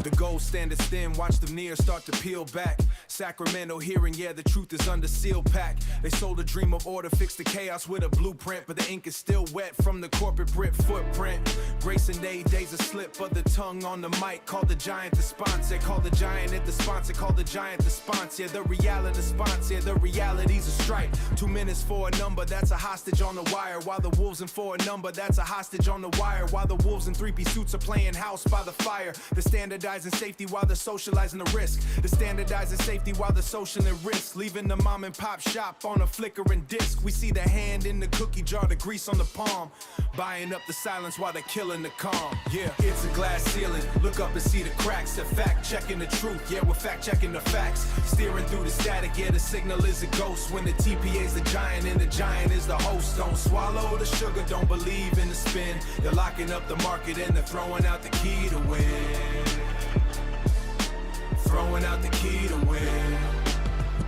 The gold standard thin, watch the near start to peel back. Sacramento hearing, yeah, the truth is under seal pack. They sold a dream of order, fixed the chaos with a blueprint, but the ink is still wet from the corporate Brit footprint. Grace and Day, days a slip of the tongue on the mic. Call the giant the sponsor, call the giant at the sponsor, call the giant the sponsor. The reality sponsor, the reality's a strike. 2 minutes for a number, that's a hostage on the wire. While the wolves in for a number, that's a hostage on the wire. While the wolves in three-piece suits are playing house by the fire. The standardizing safety while they're socializing the risk. The standardizing safety while they're socializing risk. Leaving the mom and pop shop on a flickering disc. We see the hand in the cookie jar, the grease on the palm. Buying up the silence while they're killing the calm. Yeah, it's a glass ceiling. Look up and see the cracks. They're fact checking the truth. Yeah, we're fact checking the facts. Steering through the static. Yeah, the signal is a ghost. When the TPA's the giant and the giant is the host. Don't swallow the sugar. Don't believe in the spin. They're locking up the market and they're throwing out the key to win. Throwing out the key to win.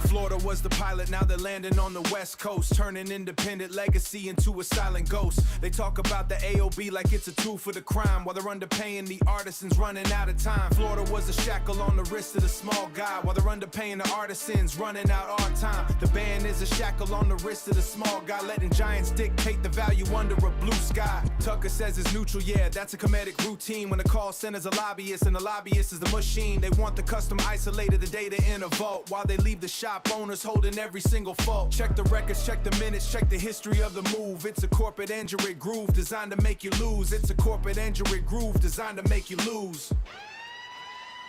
Florida was the pilot, now they're landing on the West Coast, turning independent legacy into a silent ghost. They talk about the AOB like it's a tool for the crime, while they're underpaying the artisans running out of time. Florida was a shackle on the wrist of the small guy, while they're underpaying the artisans running out our time. The band is a shackle on the wrist of the small guy, letting giants dictate the value under a blue sky. Tucker says it's neutral, yeah, that's a comedic routine. When the call center's a lobbyist and the lobbyist is the machine. They want the custom isolated, the data in a vault, while they leave the shop owners holding every single fault. Check the records, check the minutes, check the history of the move. It's a corporate injury groove designed to make you lose. It's a corporate injury groove designed to make you lose.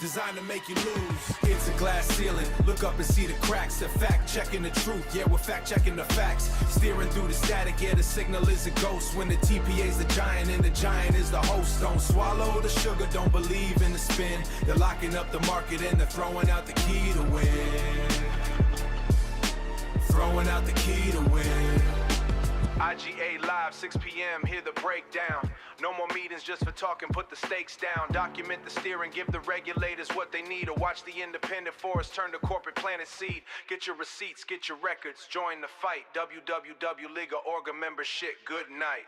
Designed to make you lose. It's a glass ceiling. Look up and see the cracks. They're fact checking the truth. Yeah, we're fact checking the facts. Steering through the static. Yeah, the signal is a ghost. When the TPA's the giant and the giant is the host. Don't swallow the sugar. Don't believe in the spin. They're locking up the market and they're throwing out the key to win. Throwing out the key to win. IGA Live, 6 p.m., hear the breakdown. No more meetings just for talking, put the stakes down. Document the steering, give the regulators what they need. Or watch the independent forest turn to corporate planet seed. Get your receipts, get your records, join the fight. www. Liga Orga membership, good night.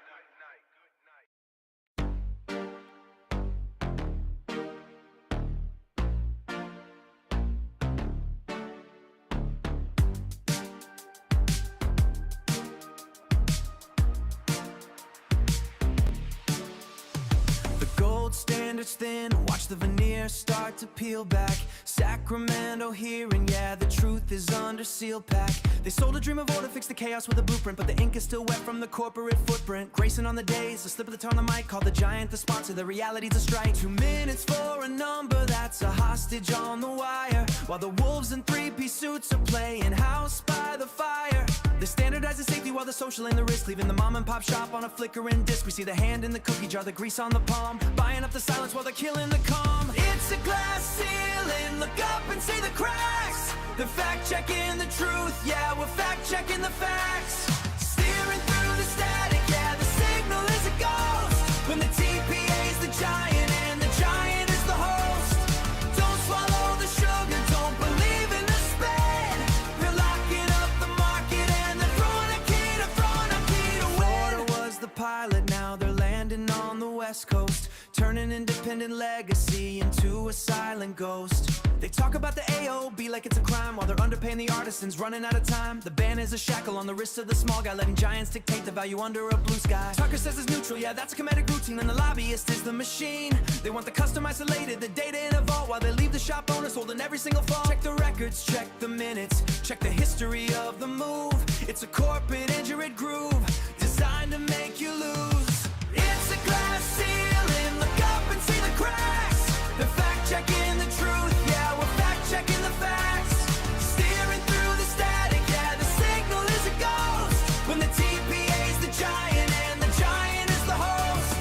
Standards thin, watch the veneer start to peel back. Sacramento hearing, yeah, the truth is under seal pack. They sold a dream of order, fixed the chaos with a blueprint, but the ink is still wet from the corporate footprint. Grayson on the days, a slip of the tongue on the mic, call the giant the sponsor, the reality's a strike. 2 minutes for a number, that's a hostage on the wire. While the wolves in three-piece suits are playing house by the fire. They standardize the safety while they're social in the risk, leaving the mom and pop shop on a flickering disc. We see the hand in the cookie jar, the grease on the palm, buying up the silence while they're killing the calm. It's a glass ceiling, look up and see the cracks. They're fact checking the truth, yeah, we're fact checking the facts. Steering through the static, yeah, the signal is a ghost. When the TPA's the giant and the giant is the host. Don't swallow the sugar, don't believe in the spin. They're locking up the market and they're throwing a key to win. Florida was the pilot, now they're landing on the West Coast, turning independent legacy into a silent ghost. They talk about the AOB like it's a crime, while they're underpaying the artisans running out of time. The ban is a shackle on the wrist of the small guy, letting giants dictate the value under a blue sky. Tucker says it's neutral, yeah, that's a comedic routine, and the lobbyist is the machine. They want the custom isolated, the data in a vault, while they leave the shop owners holding every single fault. Check the records, check the minutes, check the history of the move. It's a corporate injured groove designed to make you lose. It's a glass ceiling, look up and see the cracks. They're fact checking the truth, yeah, we're fact checking the facts. Steering through the static, yeah, the signal is a ghost. When the TPA's the giant and the giant is the host.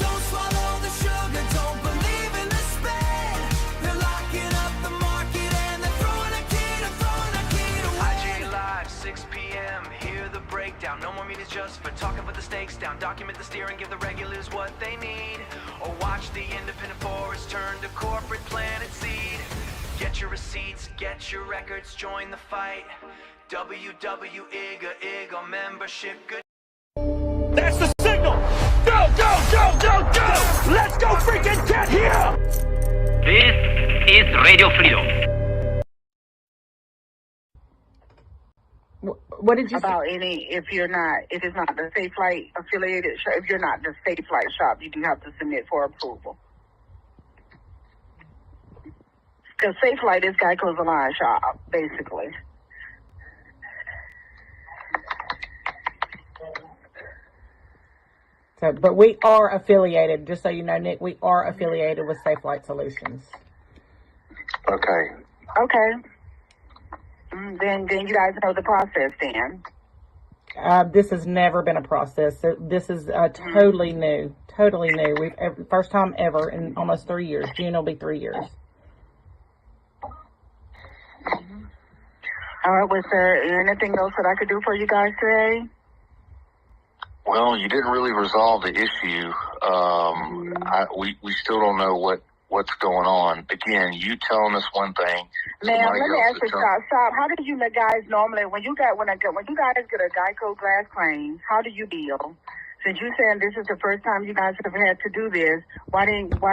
Don't swallow the sugar, don't believe in the spin. They're locking up the market and they're throwing a key to win. IGA Live, 6 p.m., hear the breakdown. No more meetings just for talking, put the stakes down. Document the steering, give the regulars what they need. Or watch the independent forest turn to corporate planet seed. Get your receipts, get your records, join the fight. WWIGA membership. Good. That's the signal! Go, go, go, go, go! Let's go freaking get here! This is Radio Freedom. What did you about say? if it is not the Safelite affiliated shop, if you're not the Safelite shop, you do have to submit for approval. Because Safelite is Geico's Alliance shop, basically. So, but we are affiliated, just so you know, Nick, we are affiliated with Safelite Solutions. Okay. Okay. Then you guys know the process then. This has never been a process. So this is totally new. Totally new. First time ever in almost 3 years. June will be 3 years. All right, was there anything else that I could do for you guys today? Well, you didn't really resolve the issue. We still don't know what's going on. Again, you telling us one thing. Ma'am, let me ask you, stop. How do you guys normally, when you guys get a Geico glass claim, how do you deal? Since you're saying this is the first time you guys have had to do this, why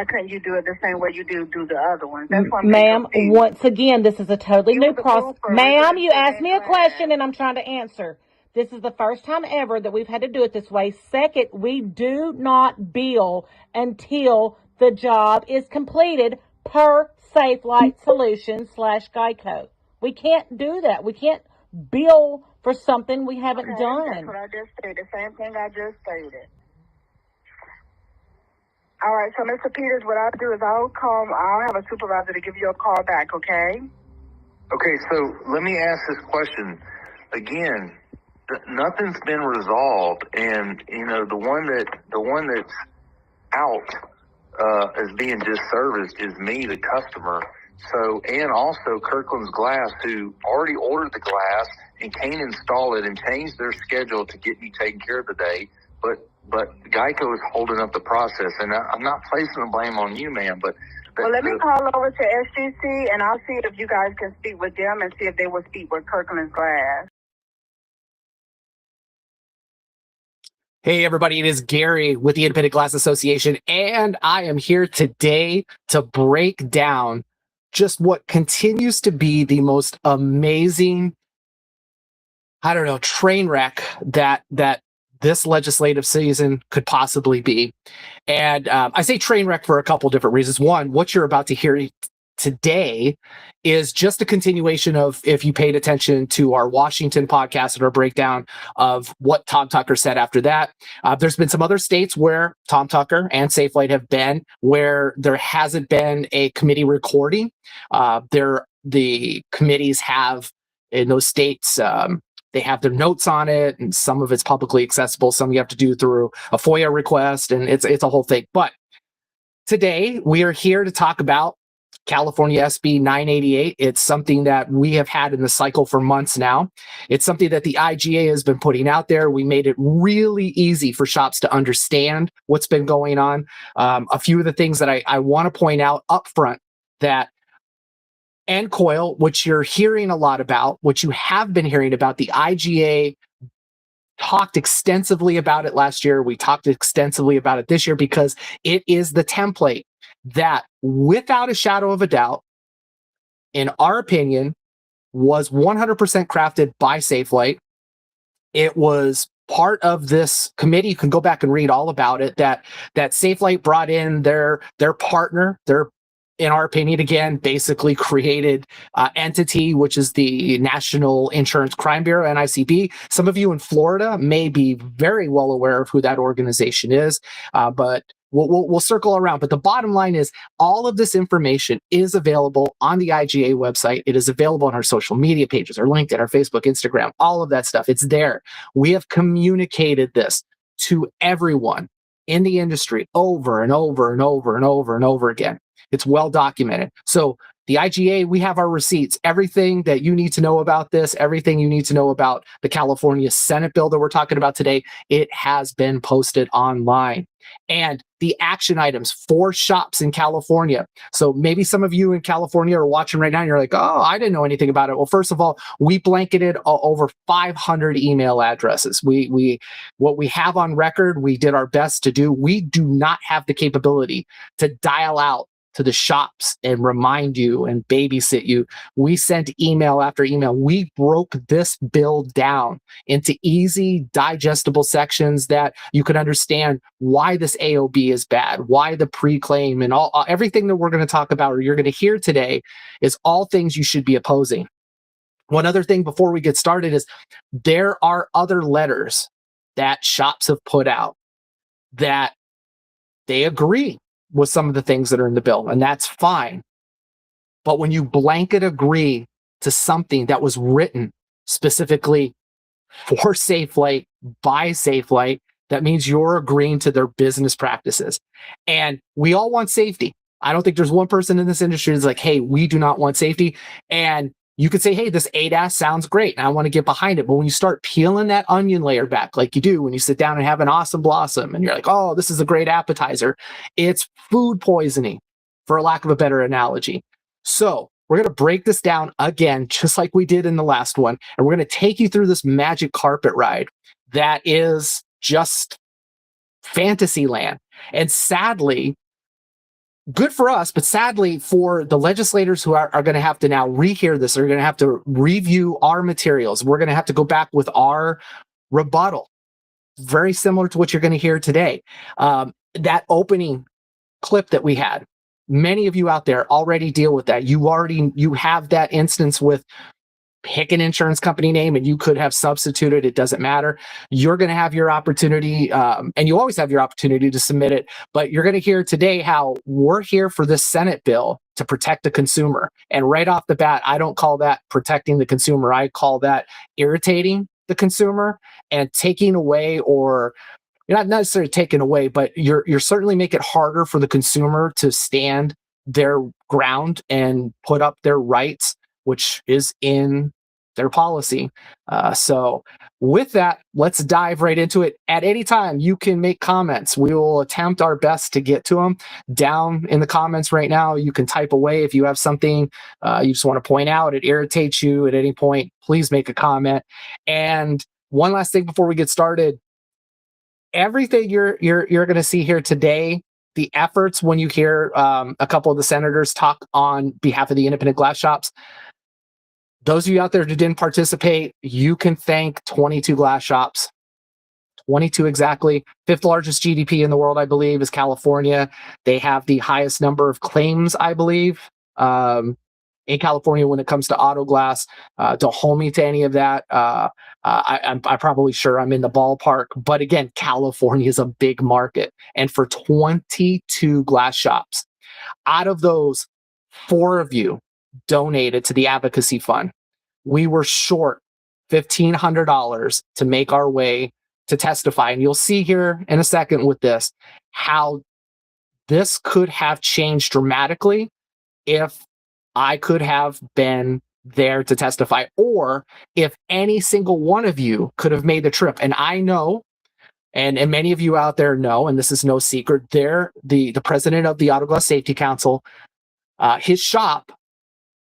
couldn't you do it the same way you do the other ones? That's what I'm Ma'am, once again, this is a totally new process. Ma'am, you asked me a question and I'm trying to answer. This is the first time ever that we've had to do it this way. Second, we do not bill until the job is completed per Safelite Solutions /Geico. We can't do that. We can't bill for something we haven't done. That's what I just stated. The same thing I just stated. All right, so Mr. Peters, what I'll do is I'll have a supervisor to give you a call back, okay? Okay, so let me ask this question again. Nothing's been resolved, and the one that's out as being disserviced is me, the customer. So, and also Kirkland's Glass, who already ordered the glass and can't install it and changed their schedule to get me taken care of today. But Geico is holding up the process, and I'm not placing the blame on you, ma'am. But well, let me call over to SGC, and I'll see if you guys can speak with them and see if they will speak with Kirkland's Glass. Hey, everybody, it is Gary with the Independent Glass Association, and I am here today to break down just what continues to be the most amazing, train wreck that this legislative season could possibly be. And I say train wreck for a couple different reasons. One, what you're about to hear today is just a continuation of, if you paid attention to our Washington podcast and our breakdown of what Tom Tucker said after that. There's been some other states where Tom Tucker and Safelite have been, where there hasn't been a committee recording. The committees have, in those states, they have their notes on it, and some of it's publicly accessible. Some you have to do through a FOIA request, and it's a whole thing. But today we are here to talk about California SB 988. It's something that we have had in the cycle for months now. It's something that the IGA has been putting out there. We made it really easy for shops to understand what's been going on. A few of the things that I want to point out up front, that Coil, which you're hearing a lot about, which you have been hearing about, the IGA talked extensively about it last year. We talked extensively about it this year because it is the template that, without a shadow of a doubt, in our opinion, was 100% crafted by Safelite. It was part of this committee. You can go back and read all about it, that Safelite brought in their partner, in our opinion, again, basically created entity, which is the National Insurance Crime Bureau, NICB. Some of you in Florida may be very well aware of who that organization is, but we'll circle around. But the bottom line is, all of this information is available on the IGA website. It is available on our social media pages, our LinkedIn, our Facebook, Instagram, all of that stuff. It's there. We have communicated this to everyone in the industry over and over and over and over and over again. It's well documented. So the IGA, we have our receipts. Everything that you need to know about this, everything you need to know about the California Senate bill that we're talking about today, it has been posted online. And the action items for shops in California. So maybe some of you in California are watching right now and you're like, oh, I didn't know anything about it. Well, first of all, we blanketed over 500 email addresses. What we have on record, we did our best to do. We do not have the capability to dial out to the shops and remind you and babysit you. We sent email after email. We broke this bill down into easy, digestible sections that you could understand why this AOB is bad, why the pre-claim, and everything that we're going to talk about or you're going to hear today is all things you should be opposing. One other thing before we get started is there are other letters that shops have put out that they agree with some of the things that are in the bill, and that's fine. But when you blanket agree to something that was written specifically for Safelite by Safelite, that means you're agreeing to their business practices. And we all want safety. I don't think there's one person in this industry that's like, hey, we do not want safety. And you could say, hey, this ADAS sounds great and I want to get behind it. But when you start peeling that onion layer back, like you do when you sit down and have an awesome blossom and you're like, oh, this is a great appetizer, it's food poisoning, for lack of a better analogy. So we're going to break this down again, just like we did in the last one. And we're going to take you through this magic carpet ride that is just fantasy land. And sadly, good for us, but sadly for the legislators who are going to have to now rehear this, are going to have to review our materials. We're going to have to go back with our rebuttal, very similar to what you're going to hear today. That opening clip that we had, many of you out there already deal with that. You have that instance with pick an insurance company name and you could have substituted. It doesn't matter. You're going to have your opportunity, and you always have your opportunity to submit it. But you're going to hear today how we're here for this Senate bill to protect the consumer. And right off the bat, I don't call that protecting the consumer. I call that irritating the consumer and taking away, or you're not necessarily taking away, but you're certainly making it harder for the consumer to stand their ground and put up their rights, which is in their policy. So with that, let's dive right into it. At any time, you can make comments. We will attempt our best to get to them. Down in the comments right now, you can type away if you have something you just want to point out, it irritates you at any point, please make a comment. And one last thing before we get started, everything you're going to see here today, the efforts when you hear a couple of the senators talk on behalf of the independent glass shops, those of you out there who didn't participate, you can thank 22 glass shops. 22 exactly. Fifth largest GDP in the world, I believe, is California. They have the highest number of claims, I believe, in California when it comes to auto glass. Don't hold me to any of that. I'm probably sure I'm in the ballpark. But again, California is a big market. And for 22 glass shops, out of those, 4 of you donated to the advocacy fund. We were short $1,500 to make our way to testify. And you'll see here in a second with this, how this could have changed dramatically if I could have been there to testify, or if any single one of you could have made the trip. And I know, and many of you out there know, and this is no secret, the president of the Auto Glass Safety Council, his shop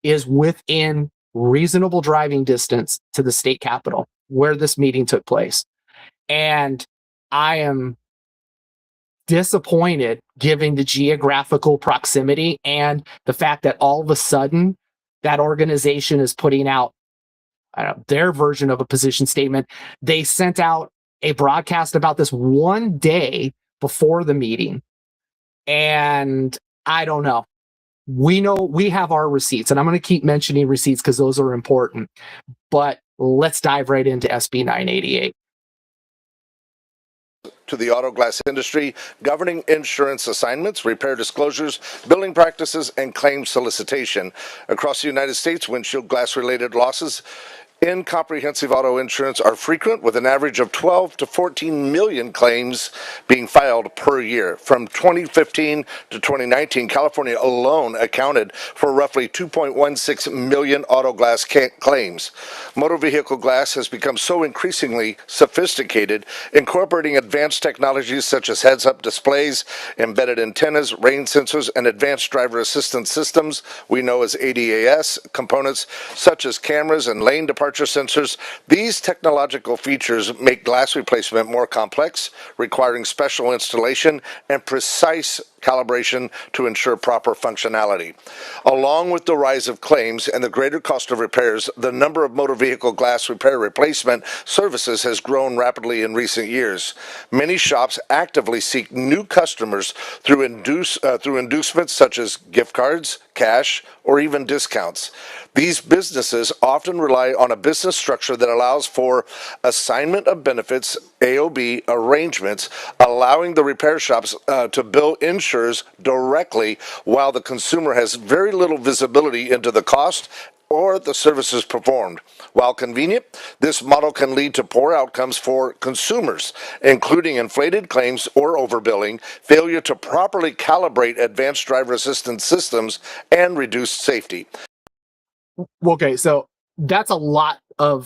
is within reasonable driving distance to the state capitol where this meeting took place. And I am disappointed given the geographical proximity and the fact that all of a sudden that organization is putting out their version of a position statement. They sent out a broadcast about this one day before the meeting. And I don't know. We know we have our receipts, and I'm going to keep mentioning receipts because those are important. But let's dive right into SB 988. To the auto glass industry, governing insurance assignments, repair disclosures, billing practices, and claim solicitation. Across the United States, windshield glass-related losses in comprehensive auto insurance are frequent, with an average of 12 to 14 million claims being filed per year. From 2015 to 2019, California alone accounted for roughly 2.16 million auto glass claims. Motor vehicle glass has become so increasingly sophisticated, incorporating advanced technologies such as heads-up displays, embedded antennas, rain sensors, and advanced driver assistance systems we know as ADAS components, such as cameras and lane departure sensors. These technological features make glass replacement more complex, requiring special installation and precise calibration to ensure proper functionality. Along with the rise of claims and the greater cost of repairs, the number of motor vehicle glass repair replacement services has grown rapidly in recent years. Many shops actively seek new customers through inducements such as gift cards, cash, or even discounts. These businesses often rely on a business structure that allows for assignment of benefits, AOB arrangements, allowing the repair shops to bill insurers directly, while the consumer has very little visibility into the cost or the services performed. While convenient, this model can lead to poor outcomes for consumers, including inflated claims or overbilling, failure to properly calibrate advanced driver assistance systems, and reduced safety. Okay, so that's a lot to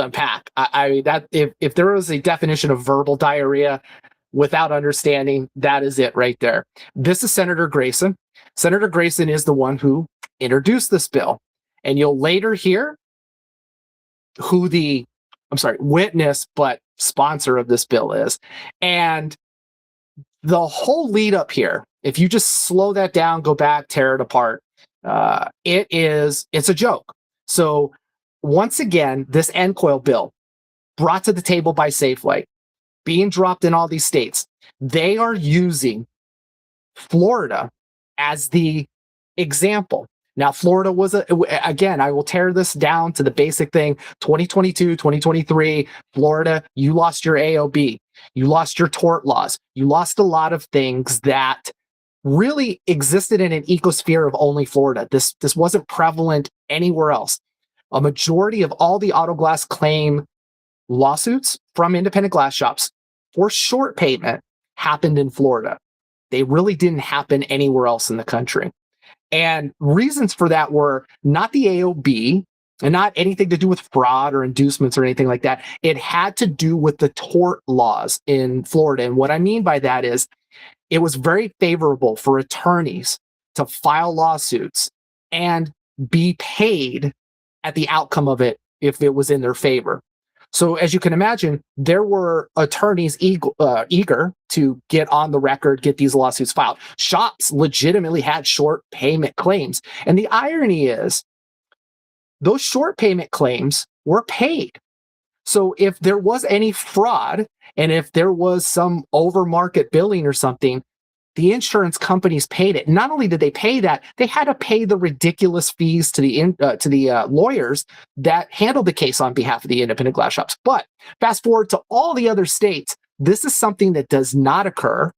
unpack. I mean, that if there was a definition of verbal diarrhea without understanding, that is it right there. This is Senator Grayson. Senator Grayson is the one who introduced this bill, and you'll later hear who the witness but sponsor of this bill is. And the whole lead up here, if you just slow that down, go back, tear it apart, it's a joke. So once again, this end coil bill brought to the table by Safelite, being dropped in all these states, they are using Florida as the example. Now, Florida was, again, I will tear this down to the basic thing. 2022, 2023, Florida, you lost your AOB. You lost your tort laws. You lost a lot of things that really existed in an ecosphere of only Florida. This wasn't prevalent anywhere else. A majority of all the auto glass claim lawsuits from independent glass shops for short payment happened in Florida. They really didn't happen anywhere else in the country. And reasons for that were not the AOB and not anything to do with fraud or inducements or anything like that. It had to do with the tort laws in Florida. And what I mean by that is it was very favorable for attorneys to file lawsuits and be paid at the outcome of it if it was in their favor. So as you can imagine, there were attorneys eager to get on the record, get these lawsuits filed. Shops legitimately had short payment claims. And the irony is, those short payment claims were paid. So if there was any fraud and if there was some over-market billing or something, the insurance companies paid it. Not only did they pay that, they had to pay the ridiculous fees to the lawyers that handled the case on behalf of the independent glass shops. But fast forward to all the other states, this is something that does not occur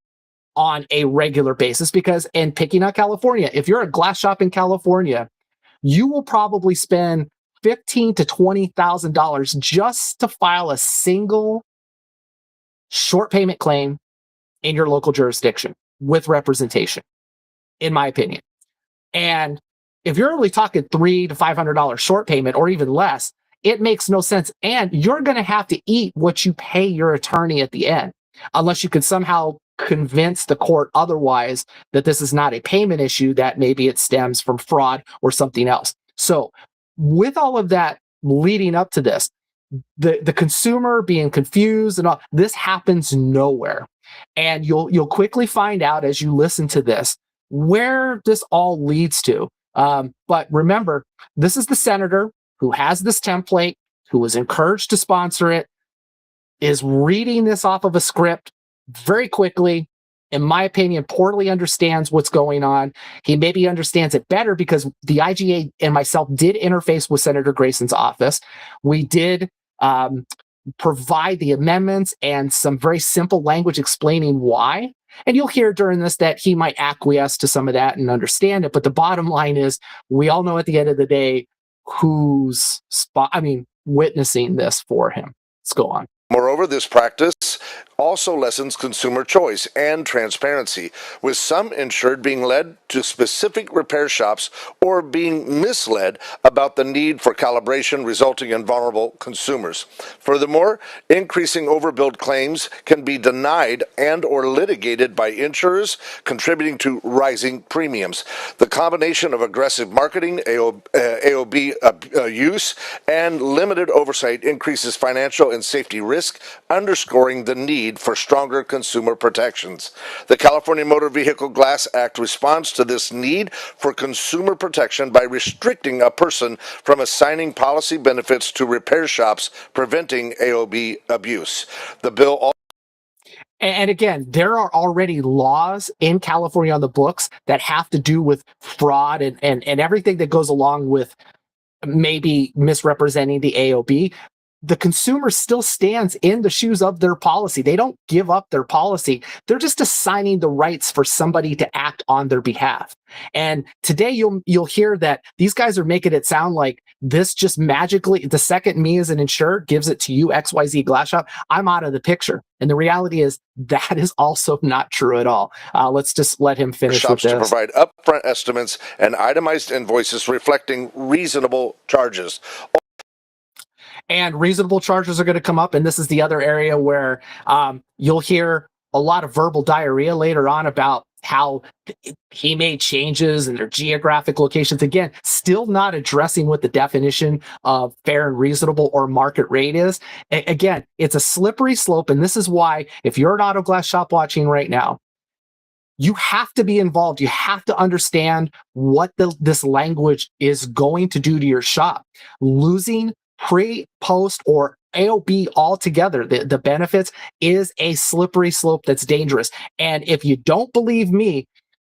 on a regular basis because, and picking up California, if you're a glass shop in California, you will probably spend $15,000 to $20,000 just to file a single short payment claim in your local jurisdiction with representation, in my opinion. And if you're only talking $300 to $500 short payment or even less, it makes no sense. And you're going to have to eat what you pay your attorney at the end, unless you could somehow convince the court otherwise that this is not a payment issue, that maybe it stems from fraud or something else. So with all of that leading up to this, the consumer being confused and all, this happens nowhere. And you'll quickly find out as you listen to this where this all leads to. But remember, this is the senator who has this template, who was encouraged to sponsor it, is reading this off of a script very quickly. In my opinion, poorly understands what's going on. He maybe understands it better because the IGA and myself did interface with Senator Grayson's office. We did provide the amendments and some very simple language explaining why. And you'll hear during this that he might acquiesce to some of that and understand it. But the bottom line is, we all know at the end of the day who's witnessing this for him. Let's go on. Moreover, this practice also lessens consumer choice and transparency, with some insured being led to specific repair shops or being misled about the need for calibration, resulting in vulnerable consumers. Furthermore, increasing overbilled claims can be denied and or litigated by insurers, contributing to rising premiums. The combination of aggressive marketing, AOB use, and limited oversight increases financial and safety risk, underscoring the need for stronger consumer protections. The California Motor Vehicle Glass Act responds to this need for consumer protection by restricting a person from assigning policy benefits to repair shops, preventing AOB abuse. The bill also and again, there are already laws in California on the books that have to do with fraud and everything that goes along with maybe misrepresenting the AOB. The consumer still stands in the shoes of their policy. They don't give up their policy. They're just assigning the rights for somebody to act on their behalf. And today you'll hear that these guys are making it sound like this just magically, the second me as an insured gives it to you, XYZ Glass Shop, I'm out of the picture. And the reality is that is also not true at all. Let's just let him finish shops with to this. provide upfront estimates and itemized invoices reflecting reasonable charges. And reasonable charges are going to come up. And this is the other area where you'll hear a lot of verbal diarrhea later on about how he made changes in their geographic locations. Again, still not addressing what the definition of fair and reasonable or market rate is. Again, it's a slippery slope. And this is why, if you're an auto glass shop watching right now, you have to be involved. You have to understand what this language is going to do to your shop. Losing pre, post, or AOB altogether, the benefits is a slippery slope that's dangerous. And if you don't believe me,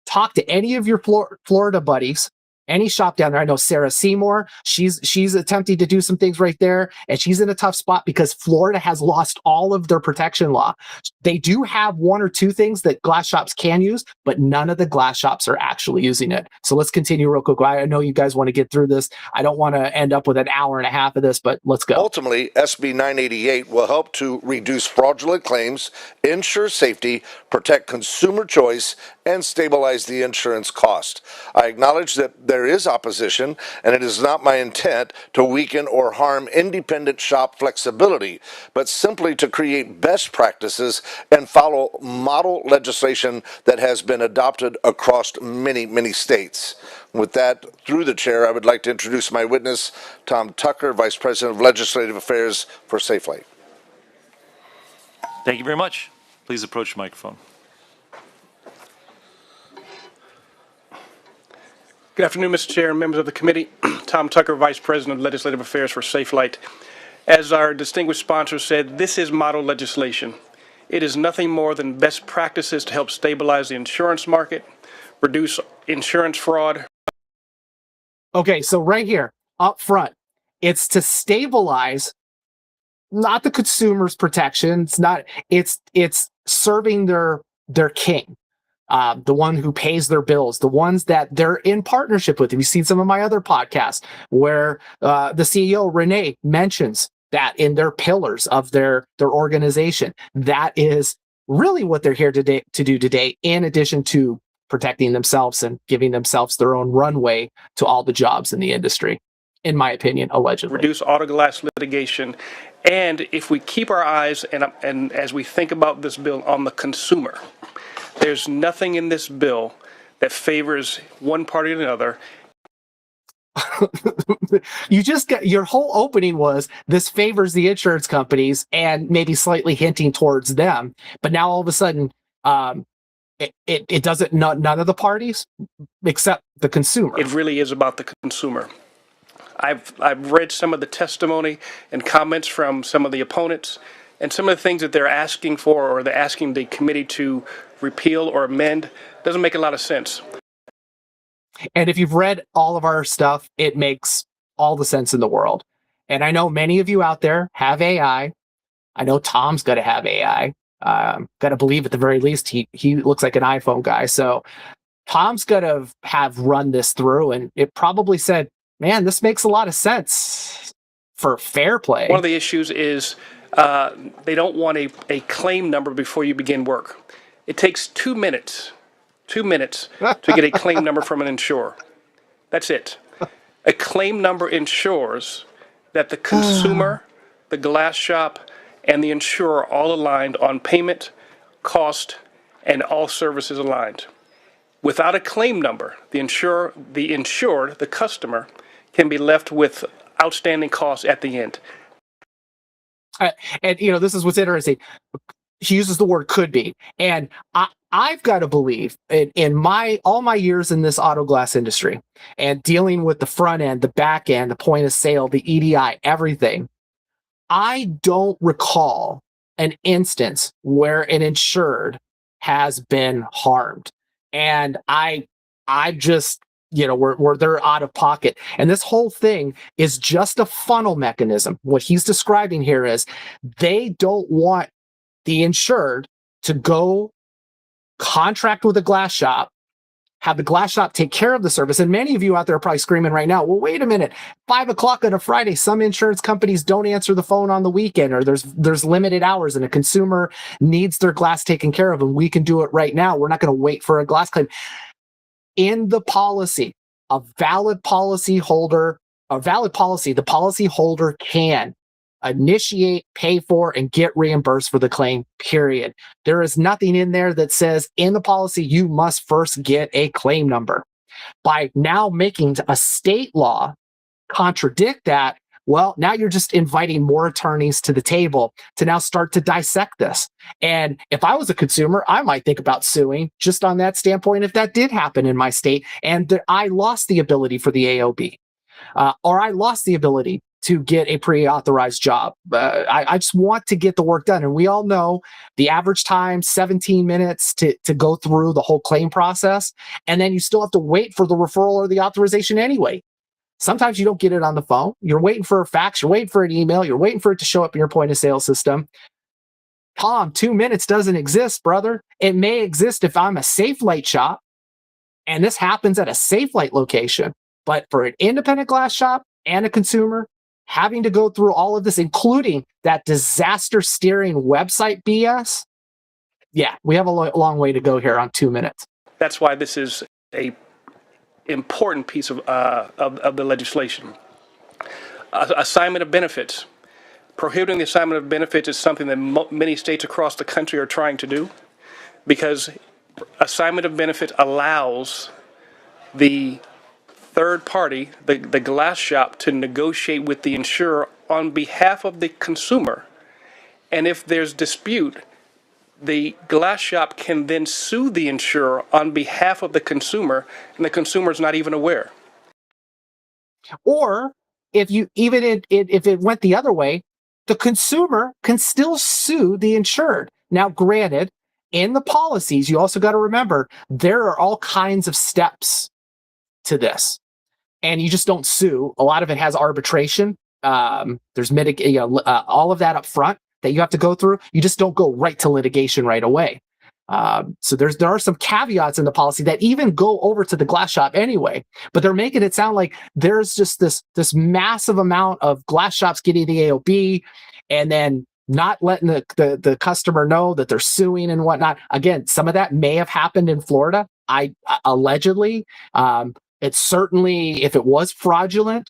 talk to any of your Florida buddies, any shop down there. I know Sarah Seymour, she's attempting to do some things right there, and she's in a tough spot because Florida has lost all of their protection law. They do have one or two things that glass shops can use, but none of the glass shops are actually using it. So let's continue real quick. I know you guys want to get through this. I don't want to end up with an hour and a half of this, but let's go. Ultimately, SB 988 will help to reduce fraudulent claims, ensure safety, protect consumer choice, and stabilize the insurance cost. I acknowledge that there is opposition, and it is not my intent to weaken or harm independent shop flexibility, but simply to create best practices and follow model legislation that has been adopted across many, many states. With that, through the chair, I would like to introduce my witness, Tom Tucker, Vice President of Legislative Affairs for Safelite. Thank you very much. Please approach the microphone. Good afternoon, Mr. Chair and members of the committee. Tom Tucker, Vice President of Legislative Affairs for Safelite. As our distinguished sponsor said, this is model legislation. It is nothing more than best practices to help stabilize the insurance market, reduce insurance fraud. Okay, so right here, up front, it's to stabilize, not the consumer's protection. It's serving their king. The one who pays their bills, the ones that they're in partnership with. You've seen some of my other podcasts where the CEO, Renee, mentions that in their pillars of their organization. That is really what they're here to do today, in addition to protecting themselves and giving themselves their own runway to all the jobs in the industry, in my opinion, allegedly. Reduce auto glass litigation. And if we keep our eyes, and as we think about this bill, on the consumer, there's nothing in this bill that favors one party or another. You just got, your whole opening was this favors the insurance companies and maybe slightly hinting towards them. But now all of a sudden, it doesn't, none of the parties except the consumer. It really is about the consumer. I've read some of the testimony and comments from some of the opponents, and some of the things that they're asking for, or they're asking the committee to repeal or amend, doesn't make a lot of sense. And if you've read all of our stuff, it makes all the sense in the world. And I know many of you out there have AI. I know Tom's got to have AI. Got to believe at the very least he looks like an iPhone guy. So Tom's got to have run this through, and it probably said, man, this makes a lot of sense for fair play. One of the issues is they don't want a claim number before you begin work. It takes 2 minutes to get a claim number from an insurer. That's it. A claim number ensures that the consumer, the glass shop, and the insurer are all aligned on payment, cost, and all services aligned. Without a claim number, the insured, the customer, can be left with outstanding costs at the end. And this is what's interesting. She uses the word "could be," and I've got to believe in all my years in this auto glass industry and dealing with the front end, the back end, the point of sale, the EDI, everything. I don't recall an instance where an insured has been harmed, and I just where they're out of pocket. And this whole thing is just a funnel mechanism. What he's describing here is they don't want the insured to go contract with a glass shop, have the glass shop take care of the service. And many of you out there are probably screaming right now, well, wait a minute, 5 o'clock on a Friday, some insurance companies don't answer the phone on the weekend, or there's limited hours and a consumer needs their glass taken care of and we can do it right now. We're not going to wait for a glass claim. In the policy, the policy holder can initiate, pay for, and get reimbursed for the claim, period. There is nothing in there that says in the policy you must first get a claim number. By now making a state law contradict that, well, now you're just inviting more attorneys to the table to now start to dissect this. And if I was a consumer, I might think about suing just on that standpoint if that did happen in my state and I lost the ability for the AOB, or I lost the ability to get a pre-authorized job. I just want to get the work done. And we all know the average time, 17 minutes to go through the whole claim process. And then you still have to wait for the referral or the authorization anyway. Sometimes you don't get it on the phone. You're waiting for a fax. You're waiting for an email. You're waiting for it to show up in your point of sale system. Tom, 2 minutes doesn't exist, brother. It may exist if I'm a Safelite shop and this happens at a Safelite location. But for an independent glass shop and a consumer, having to go through all of this, including that disaster steering website BS, yeah, we have a long way to go here on 2 minutes. That's why this is a important piece of the legislation. Assignment of benefits. Prohibiting the assignment of benefits is something that many states across the country are trying to do, because assignment of benefit allows the third party, the glass shop, to negotiate with the insurer on behalf of the consumer. And if there's dispute, the glass shop can then sue the insurer on behalf of the consumer, and the consumer is not even aware. Or if it went the other way, the consumer can still sue the insured. Now, granted, in the policies, you also got to remember there are all kinds of steps to this, and you just don't sue. A lot of it has arbitration. There's all of that up front that you have to go through. You just don't go right to litigation right away. So there are some caveats in the policy that even go over to the glass shop anyway, but they're making it sound like there's just this massive amount of glass shops getting the AOB and then not letting the customer know that they're suing and whatnot. Again, some of that may have happened in Florida. Allegedly, it's certainly, if it was fraudulent,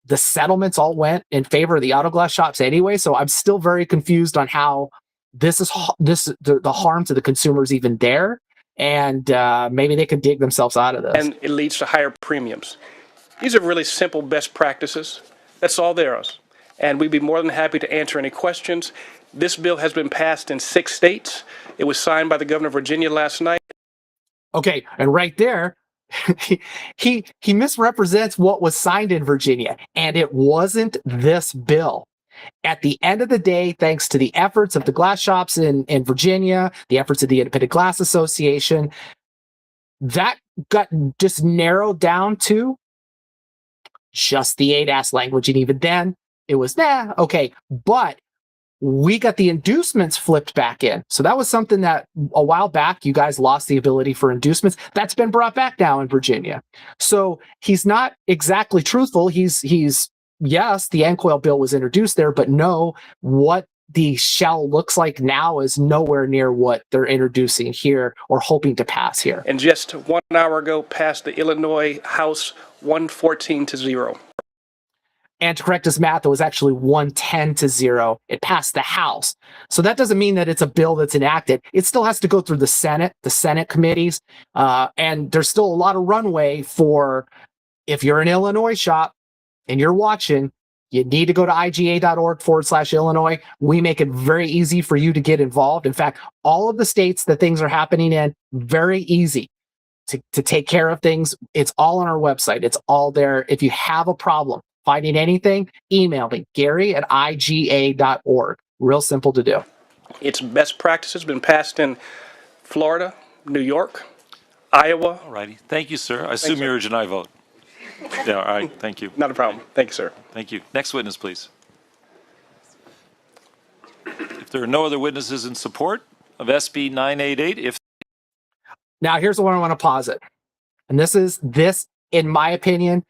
the settlements all went in favor of the auto glass shops anyway. So I'm still very confused on how the harm to the consumers even there, and maybe they could dig themselves out of this. And it leads to higher premiums. These are really simple best practices. That's all there is. And we'd be more than happy to answer any questions. This bill has been passed in 6 states. It was signed by the governor of Virginia last night. Okay, and right there, he misrepresents what was signed in Virginia, and it wasn't this bill. At the end of the day, thanks to the efforts of the glass shops in Virginia, the efforts of the Independent Glass Association, that got just narrowed down to just the ADAS language. And even then, it was, okay. But we got the inducements flipped back in. So that was something that a while back you guys lost the ability for inducements. That's been brought back now in Virginia. So he's not exactly truthful. He's yes, the NCOIL bill was introduced there, but no, what the shell looks like now is nowhere near what they're introducing here or hoping to pass here. And just 1 hour ago, passed the Illinois House 114-0. And to correct his math, it was actually 110-0. It passed the House. So that doesn't mean that it's a bill that's enacted. It still has to go through the Senate committees. And there's still a lot of runway for, if you're an Illinois shop and you're watching, you need to go to iga.org/Illinois. We make it very easy for you to get involved. In fact, all of the states that things are happening in, very easy to take care of things. It's all on our website. It's all there. If you have a problem finding anything, email me, Gary@iga.org. Real simple to do. Its best practices been passed in Florida, New York, Iowa. All righty. Thank you, sir. I assume you urge an aye vote. Yeah, all right. Thank you. Not a problem. Thank you, sir. Thank you. Next witness, please. If there are no other witnesses in support of SB 988, Now, here's the one I want to posit. And this, in my opinion,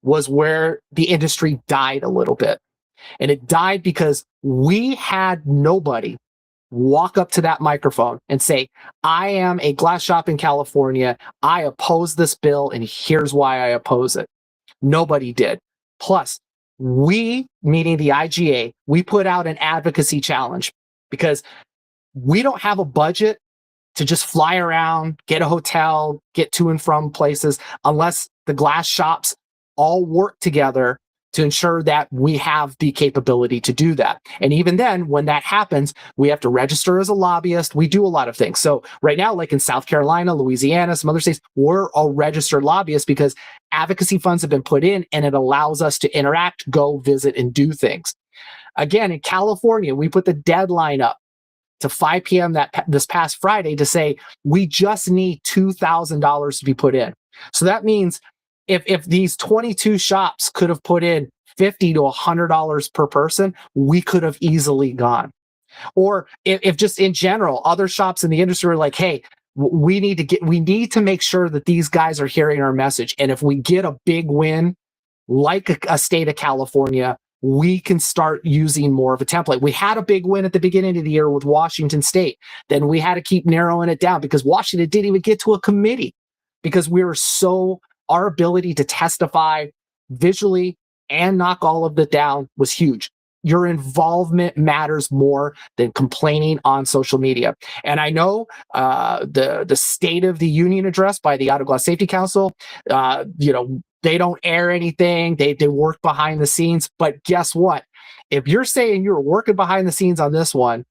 was where the industry died a little bit. And it died because we had nobody walk up to that microphone and say, I am a glass shop in California. I oppose this bill, and here's why I oppose it. Nobody did. Plus, we, meaning the IGA, we put out an advocacy challenge because we don't have a budget to just fly around, get a hotel, get to and from places, unless the glass shops all work together to ensure that we have the capability to do that. And even then, when that happens, we have to register as a lobbyist. We do a lot of things. So right now, like in South Carolina, Louisiana, some other states, we're a registered lobbyist because advocacy funds have been put in and it allows us to interact, go visit, and do things. Again, in California, we put the deadline up to 5 p.m. this past Friday to say, we just need $2,000 to be put in. So that means if these 22 shops could have put in $50 to $100 per person, we could have easily gone. Or if just in general, other shops in the industry are like, hey, we need to make sure that these guys are hearing our message. And if we get a big win, like a state of California, we can start using more of a template. We had a big win at the beginning of the year with Washington State. Then we had to keep narrowing it down because Washington didn't even get to a committee because our ability to testify visually and knock all of it down was huge. Your involvement matters more than complaining on social media. And I know the State of the Union address by the Auto Glass Safety Council, they don't air anything. They work behind the scenes. But guess what? If you're saying you're working behind the scenes on this one,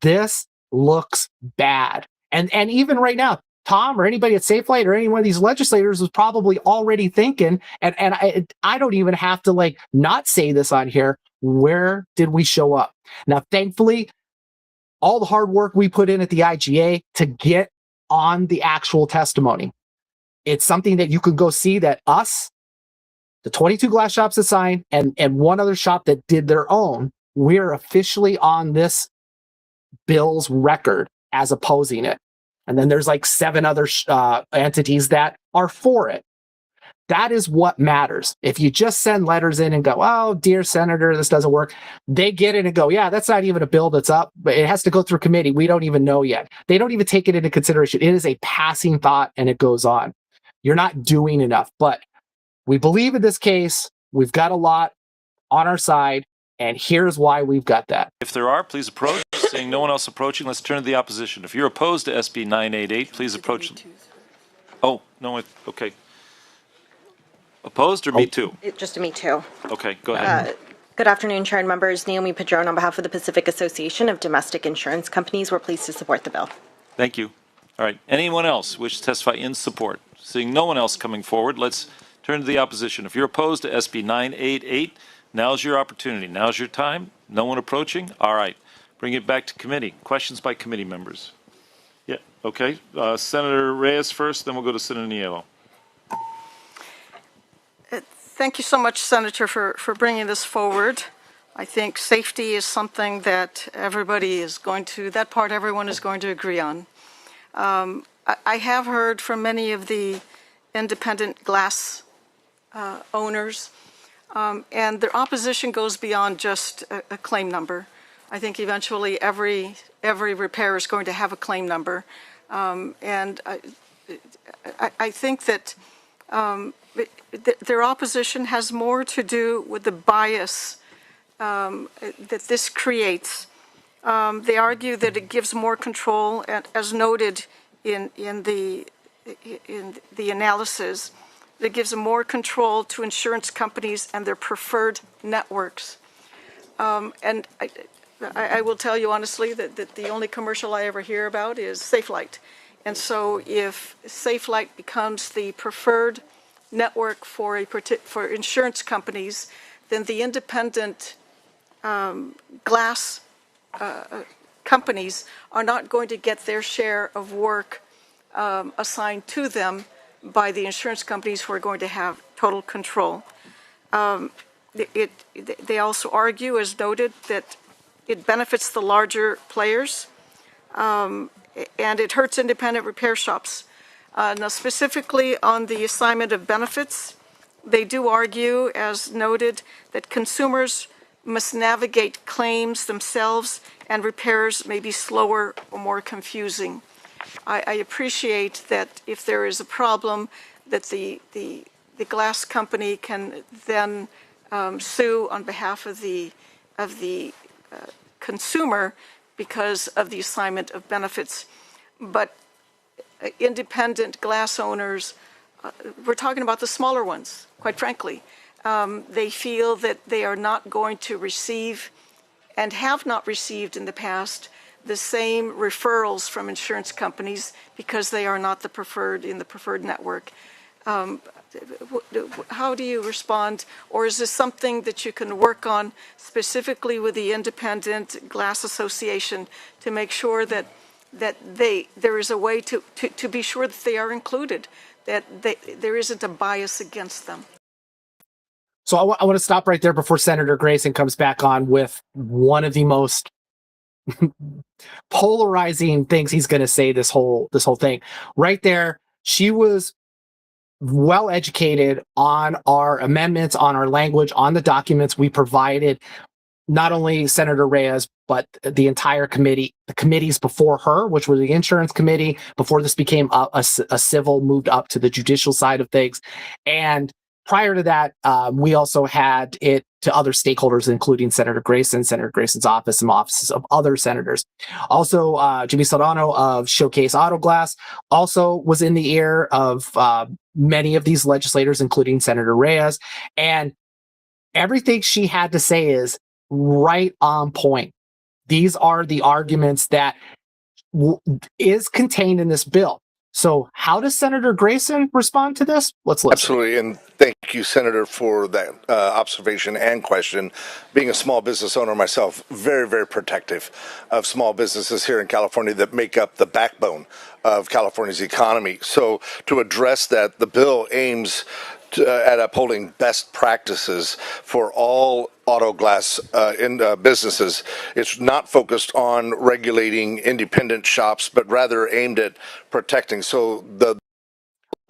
this looks bad. And even right now, Tom or anybody at Safelite or any one of these legislators was probably already thinking, and I don't even have to not say this on here, where did we show up? Now, thankfully, all the hard work we put in at the IGA to get on the actual testimony, it's something that you could go see that us, the 22 glass shops that signed, and one other shop that did their own, we're officially on this bill's record as opposing it. And then there's 7 other entities that are for it. That is what matters. If you just send letters in and go, oh, dear Senator, this doesn't work, they get it and go, yeah, that's not even a bill that's up, but it has to go through committee. We don't even know yet. They don't even take it into consideration. It is a passing thought and it goes on. You're not doing enough. But we believe in this case. We've got a lot on our side. And here's why we've got that. if there are, please approach. Seeing no one else approaching, let's turn to the opposition. If you're opposed to SB 988, please approach. Oh, no, okay. Opposed or me too? Just a me too. Okay, go ahead. Good afternoon, Chair and members. Naomi Padron on behalf of the Pacific Association of Domestic Insurance Companies. We're pleased to support the bill. Thank you. All right. Anyone else wish to testify in support? Seeing no one else coming forward, let's turn to the opposition. If you're opposed to SB 988, now's your opportunity. Now's your time. No one approaching? All right. Bring it back to committee. Questions by committee members? Yeah, okay. Senator Reyes first, then we'll go to Senator Nielo. Thank you so much, Senator, for bringing this forward. I think safety is something that everyone is going to agree on. I have heard from many of the independent glass owners, and their opposition goes beyond just a claim number. I think eventually every repair is going to have a claim number, and I think that their opposition has more to do with the bias that this creates. They argue that it gives more control, as noted in the analysis, that gives more control to insurance companies and their preferred networks. And I will tell you honestly that the only commercial I ever hear about is Safelite. And so if Safelite becomes the preferred network for insurance companies, then the independent glass companies are not going to get their share of work assigned to them by the insurance companies who are going to have total control. They also argue, as noted, that it benefits the larger players and it hurts independent repair shops. Now, specifically on the assignment of benefits, they do argue, as noted, that consumers must navigate claims themselves and repairs may be slower or more confusing. I appreciate that if there is a problem, that the glass company can then sue on behalf of the consumer because of the assignment of benefits. But independent glass owners, we're talking about the smaller ones, quite frankly. They feel that they are not going to receive and have not received in the past the same referrals from insurance companies because they are not in the preferred network. How do you respond? Or is this something that you can work on specifically with the Independent Glass Association to make sure that there is a way to be sure that they are included, that there isn't a bias against them? So I want to stop right there before Senator Grayson comes back on with one of the most polarizing things he's going to say this whole thing. Right there, she was well educated on our amendments, on our language, on the documents we provided. Not only Senator Reyes, but the entire committee, the committees before her, which was the insurance committee, before this became a civil, moved up to the judicial side of things. And prior to that, we also had it to other stakeholders, including Senator Grayson's office, and offices of other senators. Also, Jimmy Serrano of Showcase Auto Glass also was in the ear of many of these legislators, including Senator Reyes. And everything she had to say is right on point. These are the arguments that is contained in this bill. So how does Senator Grayson respond to this? Let's listen. Absolutely, and thank you, Senator, for that observation and question. Being a small business owner myself, very, very protective of small businesses here in California that make up the backbone of California's economy. So to address that, the bill aims at upholding best practices for all auto glass businesses. It's not focused on regulating independent shops, but rather aimed at protecting. So all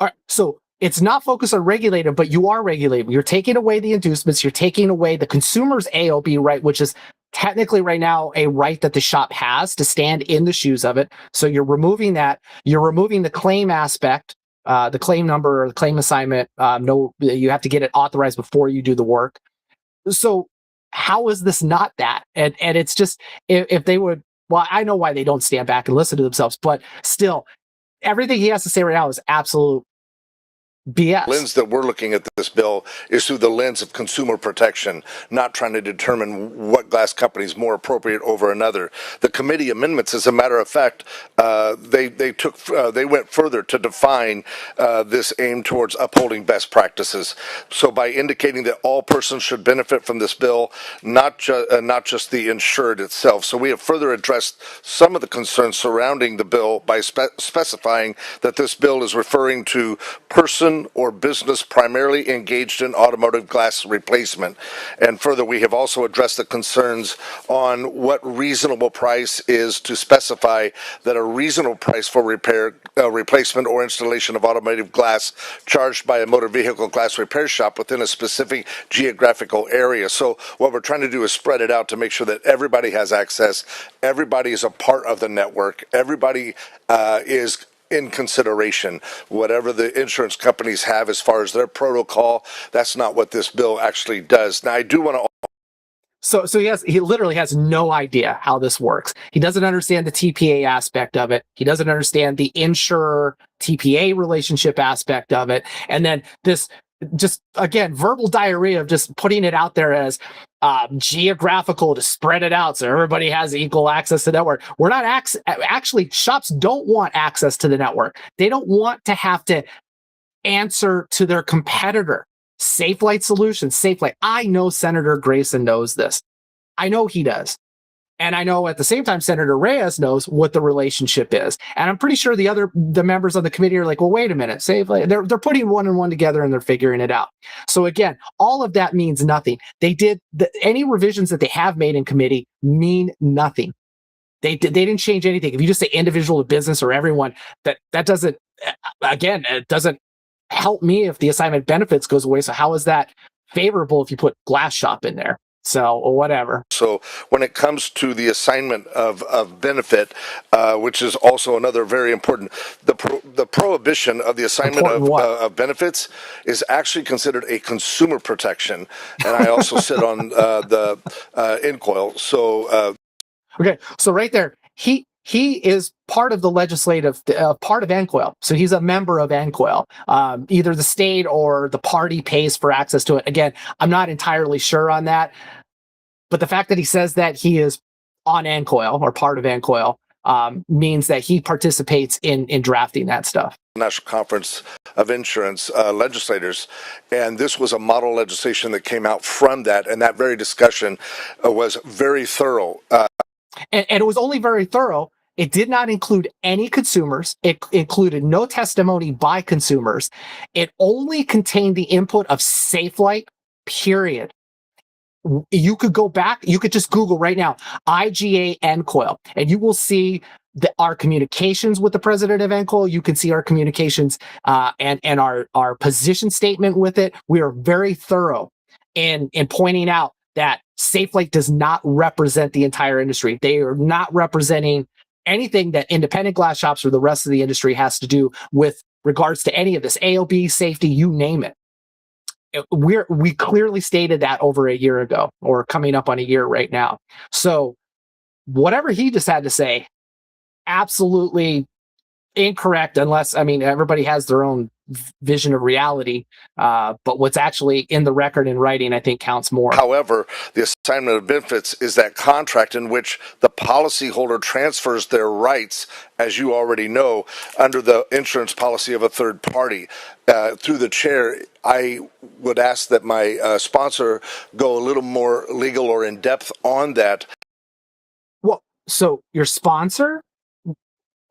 right, so it's not focused on regulating, but you are regulating. You're taking away the inducements. You're taking away the consumer's AOB right, which is technically right now a right that the shop has to stand in the shoes of it. So you're removing that. You're removing the claim aspect. The claim number or the claim assignment, you have to get it authorized before you do the work. So how is this not that? And it's just, if they would, well, I know why they don't stand back and listen to themselves, but still, everything he has to say right now is absolute BS. The lens that we're looking at this bill is through the lens of consumer protection, not trying to determine what glass company is more appropriate over another. The committee amendments, as a matter of fact, they went further to define this aim towards upholding best practices. So by indicating that all persons should benefit from this bill, not just the insured itself. So we have further addressed some of the concerns surrounding the bill by specifying that this bill is referring to person person or business primarily engaged in automotive glass replacement. And further, we have also addressed the concerns on what reasonable price is to specify that a reasonable price for repair, replacement or installation of automotive glass charged by a motor vehicle glass repair shop within a specific geographical area. So what we're trying to do is spread it out to make sure that everybody has access, everybody is a part of the network, everybody is in consideration. Whatever the insurance companies have as far as their protocol, that's not what this bill actually does. Now, I do want to So he literally has no idea how this works. He doesn't understand the TPA aspect of it. He doesn't understand the insurer TPA relationship aspect of it. And then this, just again, verbal diarrhea of just putting it out there as geographical to spread it out so everybody has equal access to the network. We're not actually, shops don't want access to the network. They don't want to have to answer to their competitor. Safelite Solutions, Safelite. I know Senator Grayson knows this. I know he does. And I know at the same time, Senator Reyes knows what the relationship is. And I'm pretty sure the members on the committee are like, well, wait a minute. Safelite, they're putting one and one together and they're figuring it out. So again, all of that means nothing. Any revisions that they have made in committee mean nothing. They didn't change anything. If you just say individual to business or everyone, that doesn't, again, it doesn't help me if the assignment benefits goes away. So how is that favorable if you put glass shop in there? So, or whatever. So when it comes to the assignment of benefit, which is also another very important, the prohibition of the assignment of benefits is actually considered a consumer protection. And I also sit on the INCOIL. So okay, so right there, he is part of the legislative, part of NCOIL. So he's a member of NCOIL. Either the state or the party pays for access to it. Again, I'm not entirely sure on that. But the fact that he says that he is on NCOIL or part of NCOIL means that he participates in drafting that stuff. National Conference of Insurance legislators, and this was a model legislation that came out from that, and that very discussion was very thorough. And it was only very thorough. It did not include any consumers. It included no testimony by consumers. It only contained the input of Safelite, period. You could go back, you could just Google right now, IGA NCOIL, and you will see our communications with the president of NCOIL. You can see our communications and our position statement with it. We are very thorough in pointing out that Safelite does not represent the entire industry. They are not representing anything that independent glass shops or the rest of the industry has to do with regards to any of this, AOB, safety, you name it. We clearly stated that over a year ago, or coming up on a year right now. So whatever he just had to say, absolutely incorrect, unless, I mean, everybody has their own vision of reality, but what's actually in the record in writing, I think, counts more. However, the assignment of benefits is that contract in which the policyholder transfers their rights, as you already know, under the insurance policy of a third party. Through the chair, I would ask that my sponsor go a little more legal or in depth on that. Well, so your sponsor,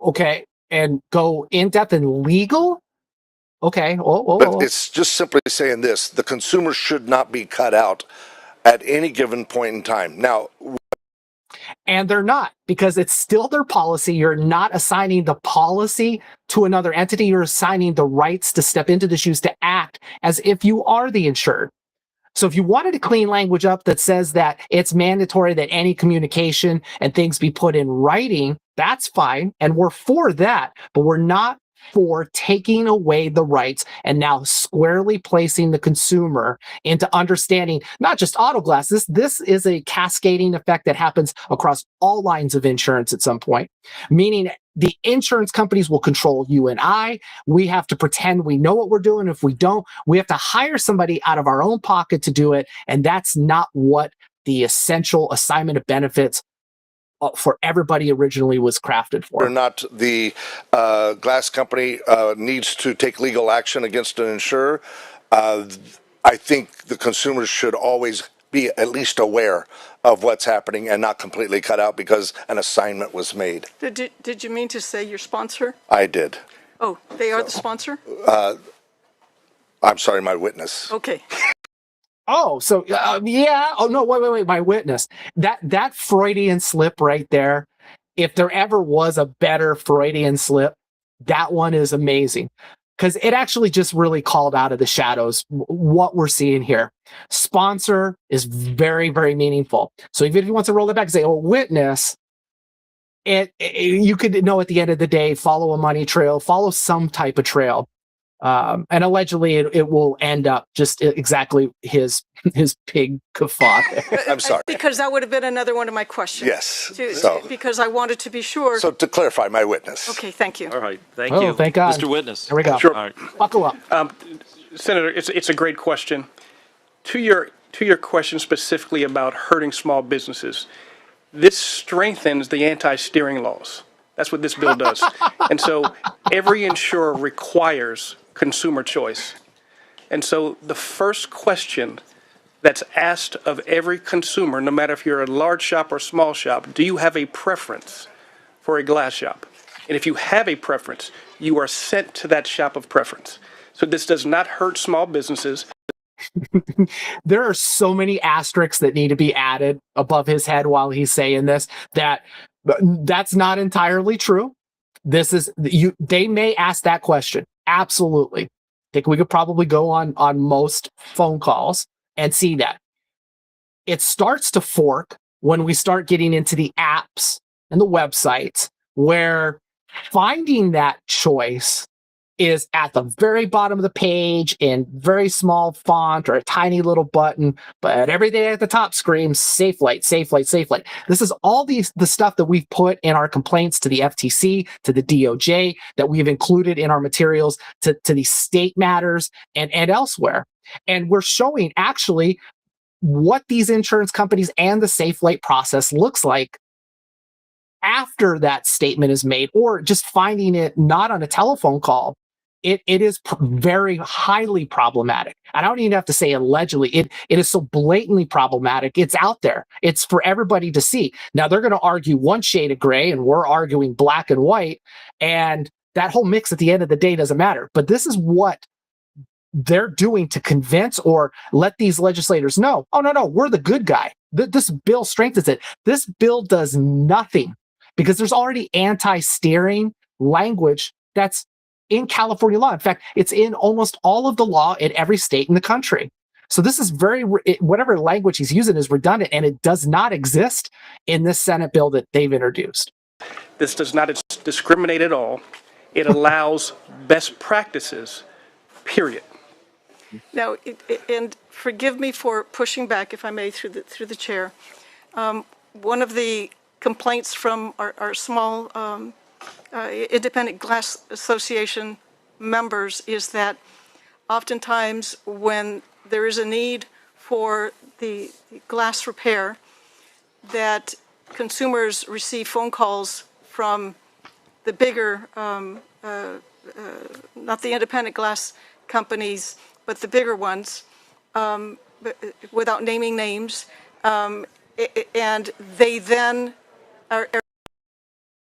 okay, and go in depth and legal. Okay. But it's just simply saying this: the consumer should not be cut out at any given point in time. Now, and they're not, because it's still their policy. You're not assigning the policy to another entity. You're assigning the rights to step into the shoes, to act as if you are the insured. So if you wanted to clean language up that says that it's mandatory that any communication and things be put in writing, that's fine. And we're for that, but we're not for taking away the rights and now squarely placing the consumer into understanding not just auto glass. This is a cascading effect that happens across all lines of insurance at some point, meaning the insurance companies will control you and I. We have to pretend we know what we're doing. If we don't, we have to hire somebody out of our own pocket to do it. And that's not what the essential assignment of benefits for everybody originally was crafted for. Or not, the glass company needs to take legal action against an insurer. I think the consumers should always be at least aware of what's happening and not completely cut out because an assignment was made. Did you mean to say your sponsor? I did. Oh, they are the sponsor? I'm sorry, my witness. Okay. Oh, so yeah. Oh no, wait. My witness. That Freudian slip right there. If there ever was a better Freudian slip, that one is amazing because it actually just really called out of the shadows what we're seeing here. Sponsor is very, very meaningful. So even if you want to roll it back and say, "Oh, witness," you could know at the end of the day, follow a money trail, follow some type of trail. And allegedly it will end up just exactly his pig guffaw. I'm sorry. Because that would have been another one of my questions. Yes. Because I wanted to be sure. So to clarify, my witness. Okay, thank you. All right, thank Oh, you. thank God. Mr. Witness. Here we go. Sure. All right. Buckle up. Senator, it's a great question. To your question specifically about hurting small businesses, this strengthens the anti-steering laws. That's what this bill does. And so every insurer requires consumer choice. And so the first question that's asked of every consumer, no matter if you're a large shop or small shop, do you have a preference for a glass shop? And if you have a preference, you are sent to that shop of preference. So this does not hurt small businesses. There are so many asterisks that need to be added above his head while he's saying this that's not entirely true. They may ask that question. Absolutely. I think we could probably go on most phone calls and see that. It starts to fork when we start getting into the apps and the websites where finding that choice is at the very bottom of the page in very small font or a tiny little button, but everything at the top screams Safelite, Safelite, Safelite. This is all the stuff that we've put in our complaints to the FTC, to the DOJ, that we've included in our materials to the state matters and elsewhere. And we're showing actually what these insurance companies and the Safelite process looks like after that statement is made, or just finding it not on a telephone call. It is very highly problematic. I don't even have to say allegedly. It is so blatantly problematic. It's out there. It's for everybody to see. Now they're going to argue one shade of gray, and we're arguing black and white, and that whole mix at the end of the day doesn't matter. But this is what they're doing to convince or let these legislators know. Oh no, we're the good guy. This bill strengthens it. This bill does nothing because there's already anti-steering language that's in California law. In fact, it's in almost all of the law in every state in the country. So this is whatever language he's using is redundant, and it does not exist in this Senate bill that they've introduced. This does not discriminate at all. It allows best practices, period. Now, and forgive me for pushing back, if I may, through the chair. One of the complaints from our small Independent Glass Association members is that oftentimes when there is a need for the glass repair, that consumers receive phone calls from the bigger, not the independent glass companies, but the bigger ones, without naming names, and they then are.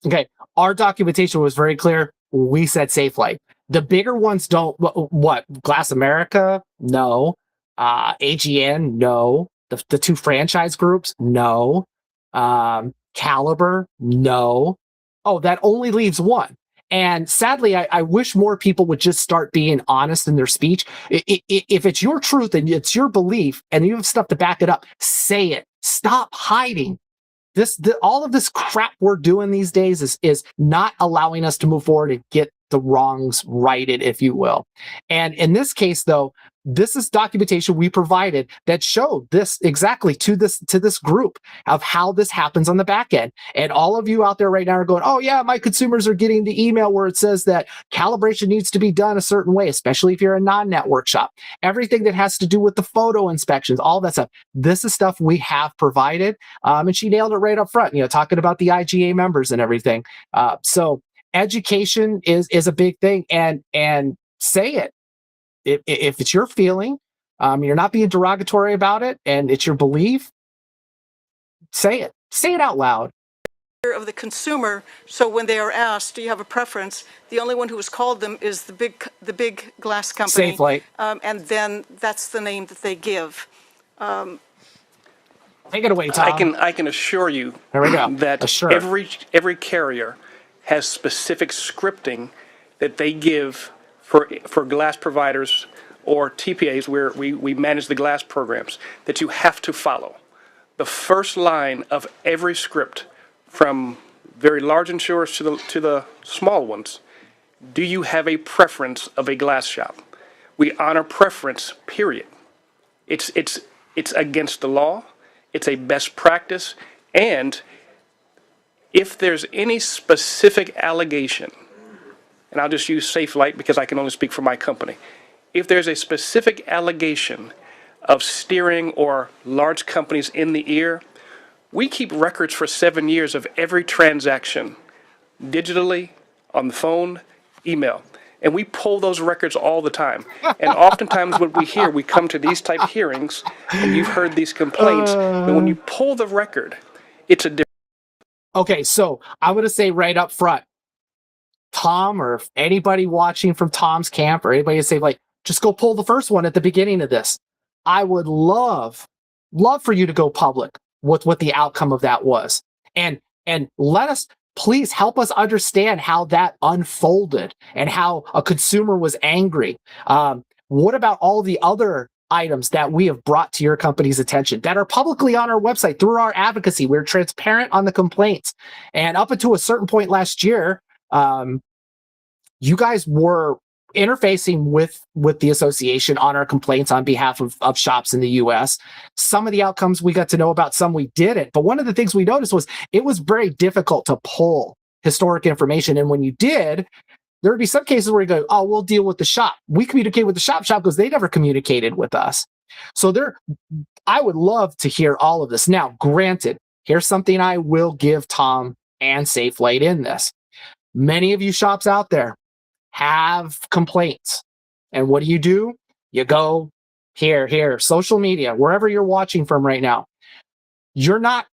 Okay, our documentation was very clear. We said Safelite. The bigger ones don't. What? Glass America? No. AGN? No. The two franchise groups? No. Caliber? No. Oh, that only leaves one. And sadly, I wish more people would just start being honest in their speech. If it's your truth and it's your belief and you have stuff to back it up, say it. Stop hiding. All of this crap we're doing these days is not allowing us to move forward and get the wrongs righted, if you will. And in this case, though, this is documentation we provided that showed this exactly to this group of how this happens on the back end. And all of you out there right now are going, oh yeah, my consumers are getting the email where it says that calibration needs to be done a certain way, especially if you're a non-network shop. Everything that has to do with the photo inspections, all that stuff. This is stuff we have provided. And she nailed it right up front, talking about the IGA members and everything. So education is a big thing, and say it. If it's your feeling, you're not being derogatory about it, and it's your belief, say it out loud. of the consumer, so when they are asked, do you have a preference, the only one who has called them is the big glass company. Safelite. And then that's the name that they give. Take it away, Tom. I can assure you There we go. that Assure. every carrier has specific scripting that they give for glass providers or TPAs where we manage the glass programs that you have to follow. The first line of every script, from very large insurers to the small ones, do you have a preference of a glass shop? We honor preference, period. It's against the law. It's a best practice. And if there's any specific allegation, and I'll just use Safelite because I can only speak for my company. If there's a specific allegation of steering or large companies in the ear, we keep records for 7 years of every transaction, digitally, on the phone, email. And we pull those records all the time. And oftentimes when we come to these type hearings, and you've heard these complaints, but when you pull the record, it's a different. Okay, so I'm going to say right up front, Tom, or anybody watching from Tom's camp, or anybody to say, like, just go pull the first one at the beginning of this. I would love for you to go public with what the outcome of that was. And let us, please help us understand how that unfolded and how a consumer was angry. What about all the other items that we have brought to your company's attention that are publicly on our website through our advocacy? We're transparent on the complaints. And up until a certain point last year, you guys were interfacing with the association on our complaints on behalf of shops in the U.S. Some of the outcomes we got to know about, some we didn't. But one of the things we noticed was it was very difficult to pull historic information. And when you did, there would be some cases where you go, oh, we'll deal with the shop. We communicate with the shop because they never communicated with us. So I would love to hear all of this. Now, granted, here's something I will give Tom and Safelite in this. Many of you shops out there have complaints. And what do? You go here, social media, wherever you're watching from right now. You're not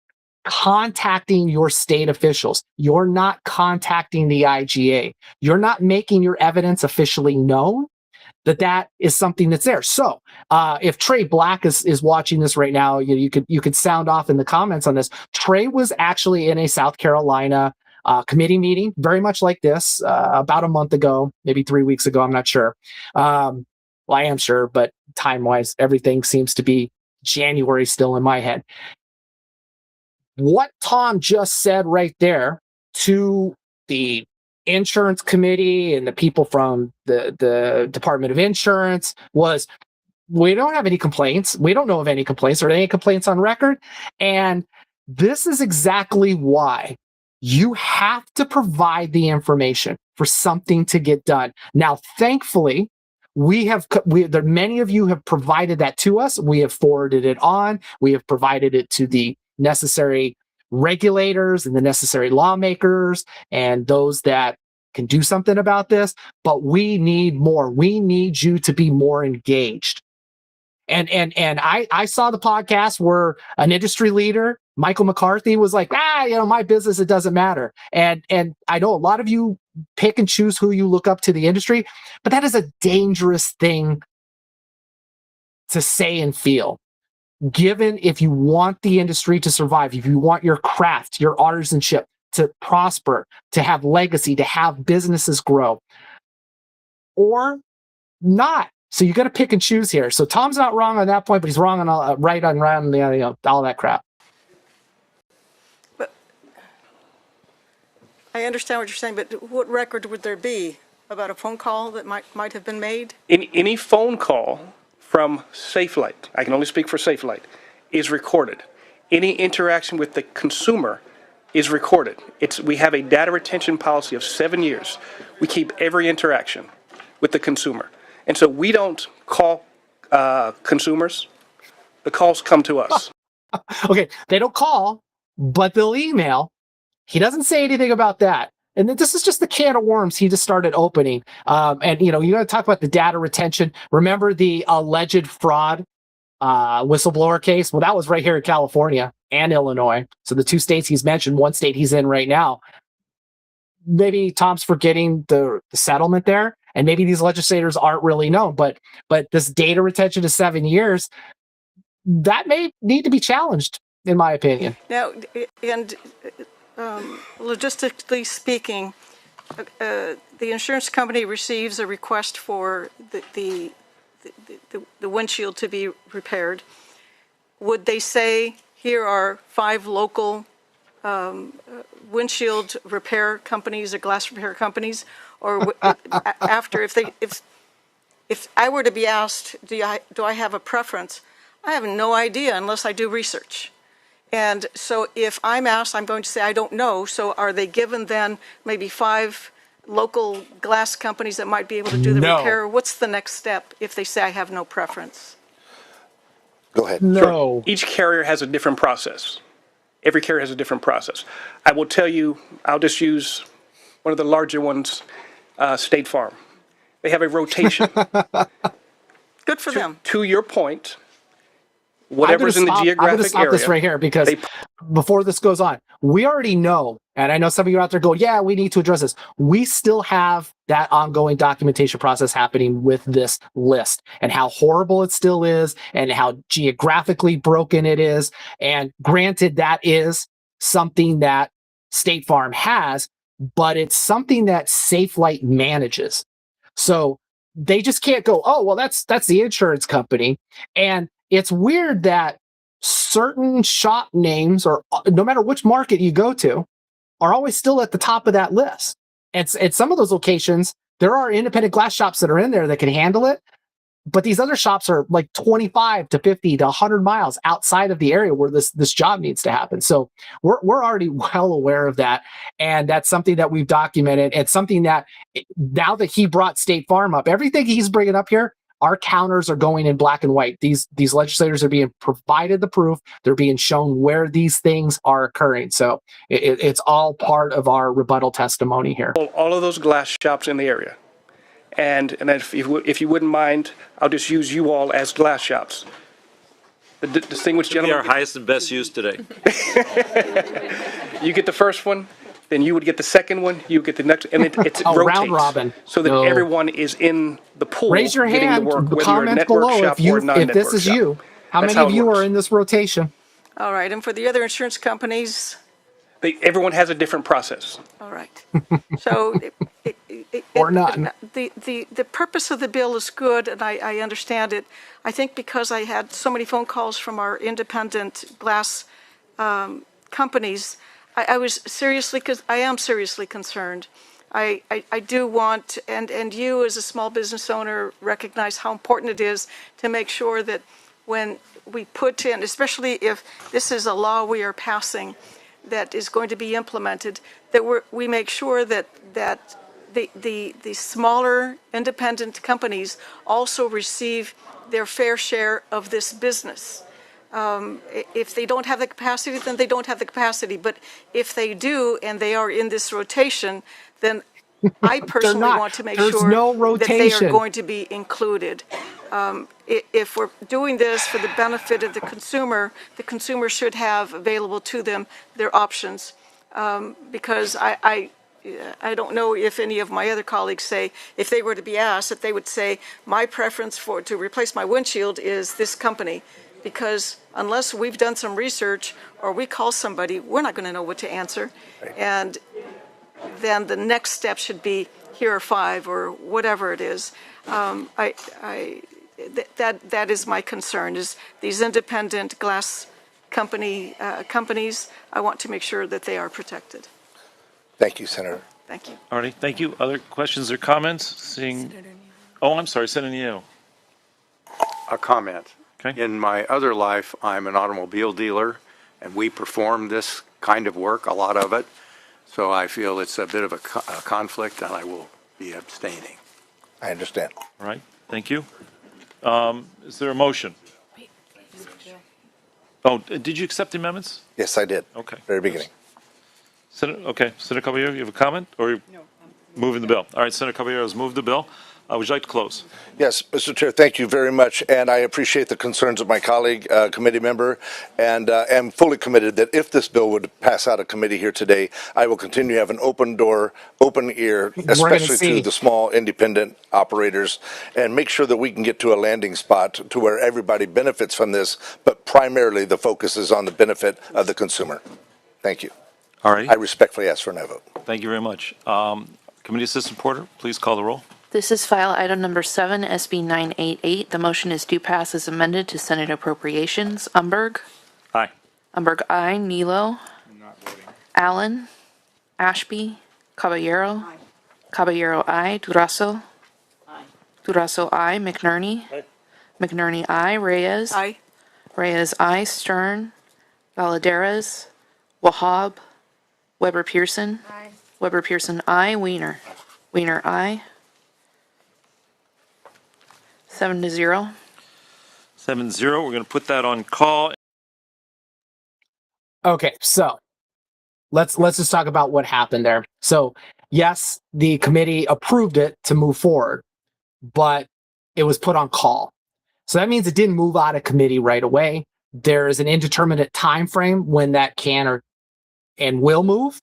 contacting your state officials. You're not contacting the IGA. You're not making your evidence officially known that is something that's there. So if Trey Black is watching this right now, you could sound off in the comments on this. Trey was actually in a South Carolina committee meeting, very much like this, about a month ago, maybe 3 weeks ago. I'm not sure. Well, I am sure, but time-wise, everything seems to be January still in my head. What Tom just said right there to the insurance committee and the people from the Department of Insurance was, we don't have any complaints. We don't know of any complaints. Are there any complaints on record? And this is exactly why you have to provide the information for something to get done. Now, thankfully, many of you have provided that to us. We have forwarded it on. We have provided it to the necessary regulators and the necessary lawmakers and those that can do something about this. But we need more. We need you to be more engaged. And I saw the podcast where an industry leader, Michael McCarthy, was like, my business, it doesn't matter. And I know a lot of you pick and choose who you look up to the industry, but that is a dangerous thing to say and feel. Given if you want the industry to survive, if you want your craft, your artisanship to prosper, to have legacy, to have businesses grow, or not. So you got to pick and choose here. So Tom's not wrong on that point, but he's wrong on all that crap. But I understand what you're saying, but what record would there be about a phone call that might have been made? Any phone call from Safelite, I can only speak for Safelite, is recorded. Any interaction with the consumer is recorded. We have a data retention policy of 7 years. We keep every interaction with the consumer. And so we don't call consumers. The calls come to us. Okay, they don't call, but they'll email. He doesn't say anything about that. And this is just the can of worms he just started opening. And, you got to talk about the data retention. Remember the alleged fraud whistleblower case. Well, that was right here in California and Illinois. So the two states he's mentioned, one state he's in right now. Maybe Tom's forgetting the settlement there, and maybe these legislators aren't really known. But this data retention to 7 years, that may need to be challenged, in my opinion. Now, and logistically speaking, the insurance company receives a request for the windshield to be repaired. Would they say, here are 5 local windshield repair companies or glass repair companies? Or after, if I were to be asked, do I have a preference? I have no idea unless I do research. And so if I'm asked, I'm going to say I don't know. So are they given then maybe 5 local glass companies that might be able to do the repair? What's the next step if they say I have no preference? Go ahead. No. Sure. Each carrier has a different process. Every carrier has a different process. I will tell you, I'll just use one of the larger ones, State Farm. They have a rotation. Good for them. To your point, whatever's in the geographic area. I'm going to stop this right here because before this goes on, we already know, and I know some of you out there go, yeah, we need to address this. We still have that ongoing documentation process happening with this list and how horrible it still is and how geographically broken it is. And granted, that is something that State Farm has, but it's something that Safelite manages. So they just can't go, oh, well, that's the insurance company. And it's weird that certain shop names, or no matter which market you go to, are always still at the top of that list. And at some of those locations, there are independent glass shops that are in there that can handle it. But these other shops are like 25 to 50 to 100 miles outside of the area where this job needs to happen. So we're already well aware of that. And that's something that we've documented. It's something that now that he brought State Farm up, everything he's bringing up here, our counters are going in black and white. These legislators are being provided the proof. They're being shown where these things are occurring. So it's all part of our rebuttal testimony here. All of those glass shops in the area. And if you wouldn't mind, I'll just use you all as glass shops. The distinguished gentleman. Our highest and best use today. You get the first one, then you would get the second one, you get the next, and it rotates. Round robin. So that everyone is in the pool. Raise your hand, comment below if this is you. How many of you are in this rotation? All right, and for the other insurance companies? Everyone has a different process. All right. So or not. The purpose of the bill is good, and I understand it. I think because I had so many phone calls from our independent glass companies, I am seriously concerned. I do want, and you as a small business owner recognize how important it is to make sure that when we put in, especially if this is a law we are passing that is going to be implemented, that we make sure that the smaller independent companies also receive their fair share of this business. If they don't have the capacity, then they don't have the capacity. But if they do, and they are in this rotation, then I personally want to make sure that they are going to be included. If we're doing this for the benefit of the consumer should have available to them their options. Because I don't know if any of my other colleagues say, if they were to be asked, if they would say, my preference to replace my windshield is this company. Because unless we've done some research or we call somebody, we're not going to know what to answer. Right. And then the next step should be, here are 5 or whatever it is. That is my concern, is these independent glass companies. I want to make sure that they are protected. Thank you, Senator. Thank you. All right, thank you. Other questions or comments? I'm sorry, Senator Neo. A comment. Okay. In my other life, I'm an automobile dealer, and we perform this kind of work, a lot of it. So I feel it's a bit of a conflict, and I will be abstaining. I understand. All right, thank you. Is there a motion? Oh, did you accept the amendments? Yes, I did. Okay. Very beginning. Senator Caballero, you have a comment? Or no, moving the bill? All right, Senator Caballero has moved the bill. Would you like to close? Yes, Mr. Chair, thank you very much, and I appreciate the concerns of my colleague, committee member, and am fully committed that if this bill would pass out of committee here today, I will continue to have an open door, open ear, especially to the small independent operators, and make sure that we can get to a landing spot to where everybody benefits from this, but primarily the focus is on the benefit of the consumer. Thank you. All right. I respectfully ask for no vote. Thank you very much. Committee Assistant Porter, please call the roll. This is file item number 7, SB 988. The motion is due pass as amended to Senate Appropriations. Umberg? Aye. Umberg, aye. Nilo? Allen? Ashby? Caballero? Caballero, aye. Durazo? Durazo, aye. McNerney? McNerney, aye. Reyes? Aye. Reyes, aye. Stern? Valaderas? Wahab? Weber Pearson? Weber Pearson, aye. Wiener? Wiener, aye. 7-0. 7-0. We're going to put that on call. Okay, so let's just talk about what happened there. So yes, the committee approved it to move forward, but it was put on call. So that means it didn't move out of committee right away. There is an indeterminate time frame when that can or and will move.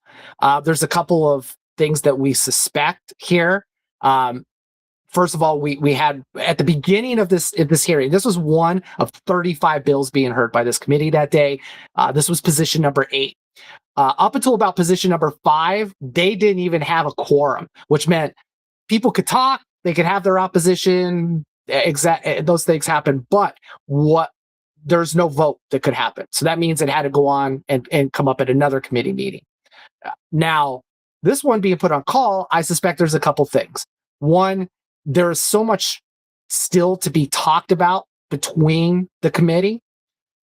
There's a couple of things that we suspect here. First of all, we had at the beginning of this hearing, this was one of 35 bills being heard by this committee that day. This was position number 8. Up until about position number 5, they didn't even have a quorum, which meant people could talk, they could have their opposition, those things happen, but there's no vote that could happen. So that means it had to go on and come up at another committee meeting. Now, this one being put on call, I suspect there's a couple things. One, there is so much still to be talked about between the committee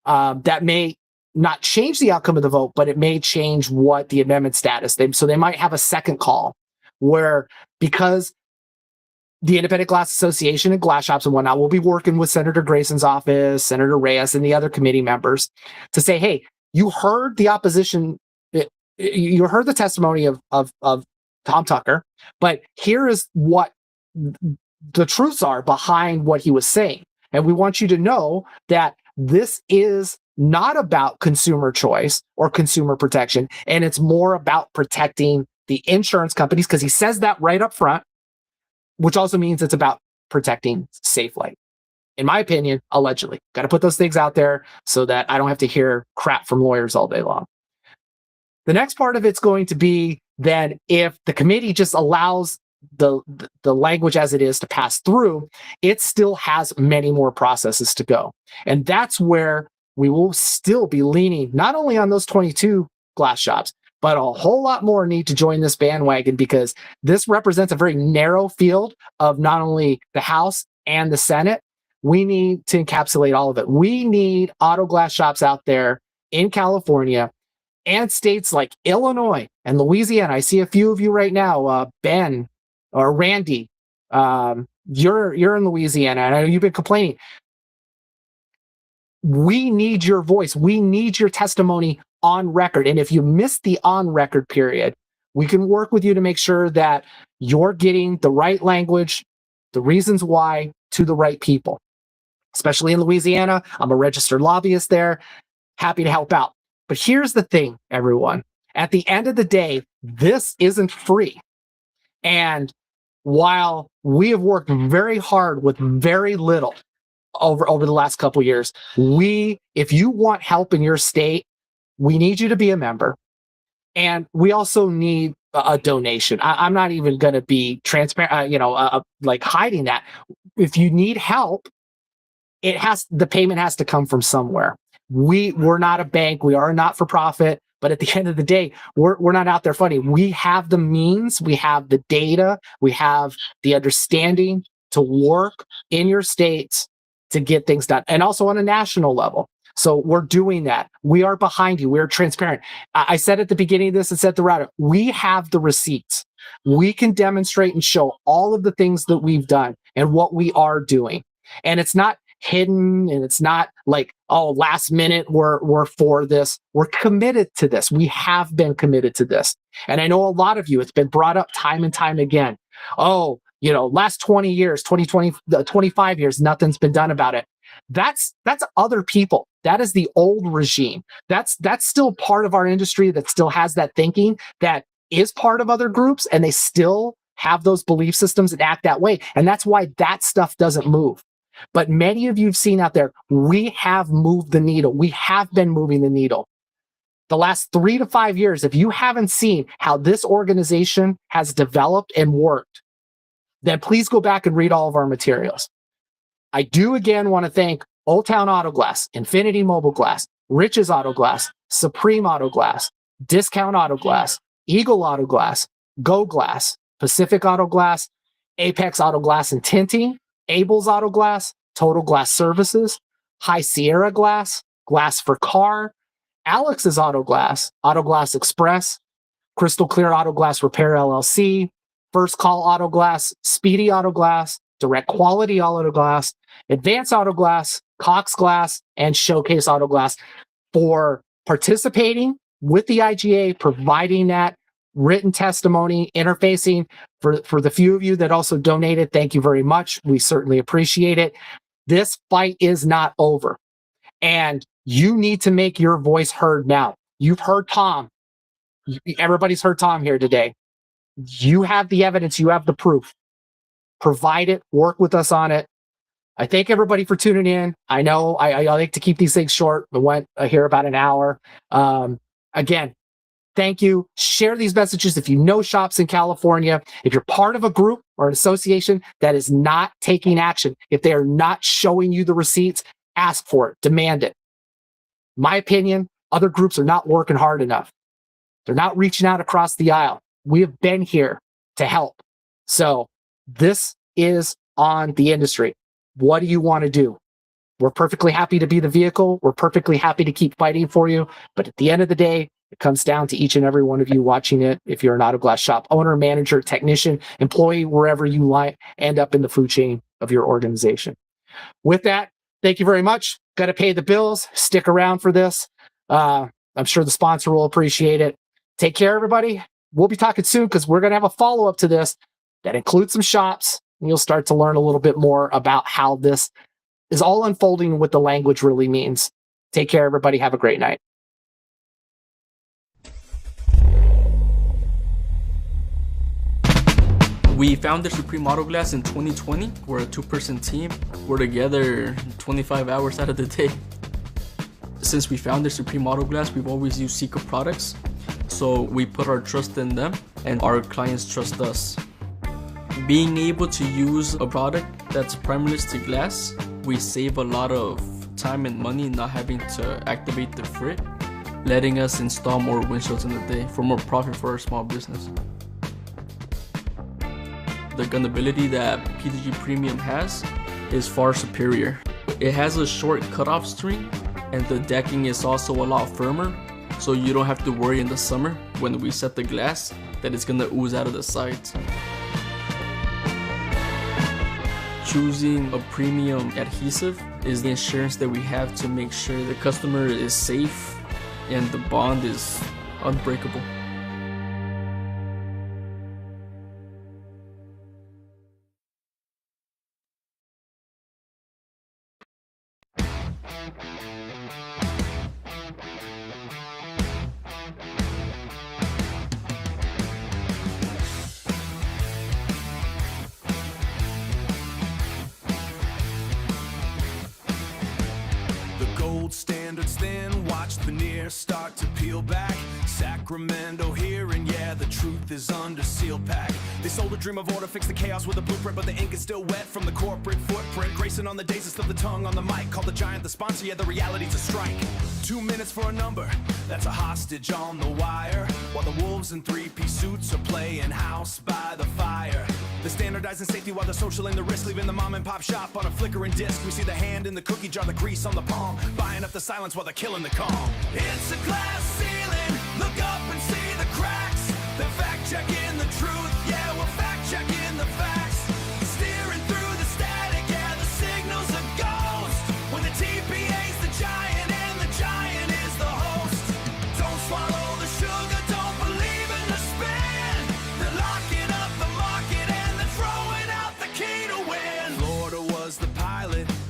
that may not change the outcome of the vote, but it may change what the amendment status. So they might have a second call where, because the Independent Glass Association and glass shops and whatnot will be working with Senator Grayson's office, Senator Reyes, and the other committee members to say, hey, you heard the opposition, you heard the testimony of Tom Tucker, but here is what the truths are behind what he was saying. And we want you to know that this is not about consumer choice or consumer protection, and it's more about protecting the insurance companies, because he says that right up front, which also means it's about protecting Safelite. In my opinion, allegedly. Got to put those things out there so that I don't have to hear crap from lawyers all day long. The next part of it's going to be then, if the committee just allows the language as it is to pass through, it still has many more processes to go. And that's where we will still be leaning not only on those 22 glass shops, but a whole lot more need to join this bandwagon, because this represents a very narrow field of not only the House and the Senate. We need to encapsulate all of it. We need auto glass shops out there in California and states like Illinois and Louisiana. I see a few of you right now, Ben or Randy. You're in Louisiana, and I know you've been complaining. We need your voice. We need your testimony on record. And if you miss the on record period, we can work with you to make sure that you're getting the right language, the reasons why, to the right people. Especially in Louisiana, I'm a registered lobbyist there. Happy to help out. But here's the thing, everyone. At the end of the day, this isn't free. And while we have worked very hard with very little over the last couple of years, if you want help in your state, we need you to be a member. And we also need a donation. I'm not even going to be transparent, like hiding that. If you need help, the payment has to come from somewhere. We're not a bank. We are not for profit. But at the end of the day, we're not out there funny. We have the means, we have the data, we have the understanding to work in your states to get things done, and also on a national level. So we're doing that. We are behind you. We're transparent. I said at the beginning of this and said throughout it, we have the receipts. We can demonstrate and show all of the things that we've done and what we are doing. And it's not hidden, and it's not like, oh, last minute we're for this. We're committed to this. We have been committed to this. And I know a lot of you, it's been brought up time and time again. Oh, last 20 years, 25 years, nothing's been done about it. That's other people. That is the old regime. That's still part of our industry that still has that thinking, that is part of other groups, and they still have those belief systems and act that way. And that's why that stuff doesn't move. But many of you have seen out there, we have moved the needle. We have been moving the needle. The last 3 to 5 years, if you haven't seen how this organization has developed and worked, then please go back and read all of our materials. I do again want to thank Old Town Auto Glass, Infinity Mobile Glass, Rich's Auto Glass, Supreme Auto Glass, Discount Auto Glass, Eagle Auto Glass, Go Glass, Pacific Auto Glass, Apex Auto Glass and Tinting, Abel's Auto Glass, Total Glass Services, High Sierra Glass, Glass for Car, Alex's Auto Glass Express, Crystal Clear Auto Glass Repair LLC, First Call Auto Glass, Speedy Auto Glass, Direct Quality Auto Glass, Advanced Auto Glass, Cox Glass, and Showcase Auto Glass for participating with the IGA, providing that written testimony, interfacing. For the few of you that also donated, thank you very much. We certainly appreciate it. This fight is not over. And you need to make your voice heard now. You've heard Tom. Everybody's heard Tom here today. You have the evidence. You have the proof. Provide it. Work with us on it. I thank everybody for tuning in. I know I like to keep these things short. We went here about an hour. Again, thank you. Share these messages if you know shops in California. If you're part of a group or an association that is not taking action, if they are not showing you the receipts, ask for it. Demand it. My opinion, other groups are not working hard enough. They're not reaching out across the aisle. We have been here to help. So this is on the industry. What do you want to do? We're perfectly happy to be the vehicle. We're perfectly happy to keep fighting for you. But at the end of the day, it comes down to each and every one of you watching it. If you're an auto glass shop owner, manager, technician, employee, wherever you end up in the food chain of your organization. With that, thank you very much. Got to pay the bills. Stick around for this. I'm sure the sponsor will appreciate it. Take care, everybody. We'll be talking soon because we're going to have a follow-up to this that includes some shops. And you'll start to learn a little bit more about how this is all unfolding and what the language really means. Take care, everybody. Have a great night. We founded Supreme Auto Glass in 2020. We're a 2-person team. We're together 25 hours out of the day. Since we founded Supreme Auto Glass, we've always used Seeker products. So we put our trust in them and our clients trust us. Being able to use a product that's primerless to glass, we save a lot of time and money not having to activate the frit, letting us install more windshields in a day for more profit for our small business. The gunability that PDG Premium has is far superior. It has a short cutoff string and the decking is also a lot firmer, so you don't have to worry in the summer when we set the glass that it's gonna ooze out of the sides. Choosing a premium adhesive is the insurance that we have to make sure the customer is safe and the bond is unbreakable. Standards thin, watch the veneer start to peel back. Sacramento here, and yeah, the truth is under seal pack. They sold a dream of order, fix the chaos with a blueprint, but the ink is still wet from the corporate footprint. Grayson on the days, it's still the tongue on the mic. Call the giant the sponsor, yeah, the reality's a strike. 2 minutes for a number, that's a hostage on the wire. While the wolves in 3-piece suits are playing house by the fire. The standardizing safety while they're socialing the risk, leaving the mom and pop shop on a flickering disc. We see the hand in the cookie jar, the grease on the palm, buying up the silence while they're killing the calm. It's a glass ceiling, look up and see the cracks. They're fact checking the truth, yeah, we're fact checking the facts. Steering through the static, yeah, the signal's a ghost. When the TPA's the giant and the giant is the host. Don't swallow the sugar, don't believe in the spin. They're locking up the market and they're throwing out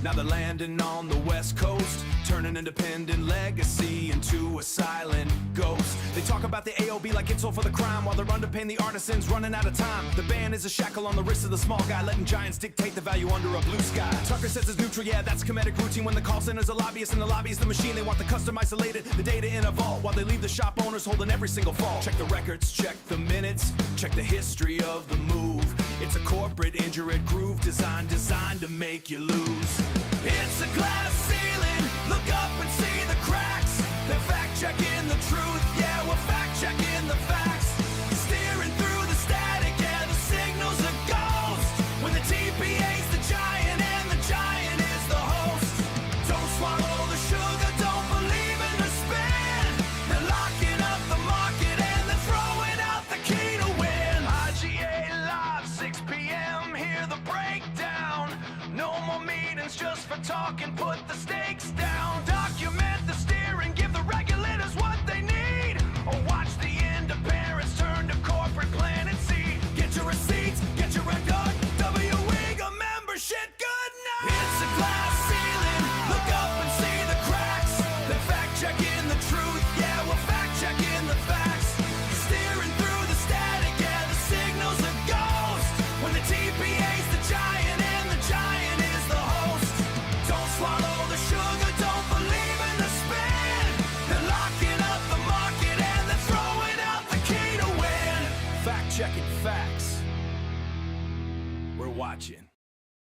Now they're landing on the West Coast, turning independent legacy into a silent ghost. They talk about the AOB like it's all for the crime, while they're underpaying the artisans running out of time. The ban is a shackle on the wrist of the small guy, letting giants dictate the value under a blue sky. Tucker says it's neutral, yeah, that's comedic routine. When the call center's a lobbyist and the lobby is the machine, they want the custom isolated, the data in a vault, while they leave the shop owners holding every single fault. Check the records, check the minutes, check the history of the move. It's a corporate injured groove designed to make you lose. It's a glass ceiling, look up and see the cracks. They're fact checking the truth, yeah, we're fact checking the facts. Steering through the static, yeah, the signal's a ghost. When the TPA's the giant and the giant is the host. Don't swallow the sugar, don't believe in the spin. They're locking up the market and they're throwing out the key to win. IGA Live, 6 p.m., hear the breakdown. No more meetings just for talking, put the stakes down. Document the steering, give the regulators what they need. Or watch the independents turn to corporate plan and see. Get your receipts, get your record, WEGA membership, good night. It's a glass ceiling, look up and see the cracks. They're fact checking the truth, yeah, we're fact checking the facts. Steering through the static, yeah, the signal's a ghost. When the TPA's the giant and the giant is the host. Don't swallow the sugar, don't believe in the spin. They're locking up the market and they're throwing out the key to win. Fact checking facts. We're watching.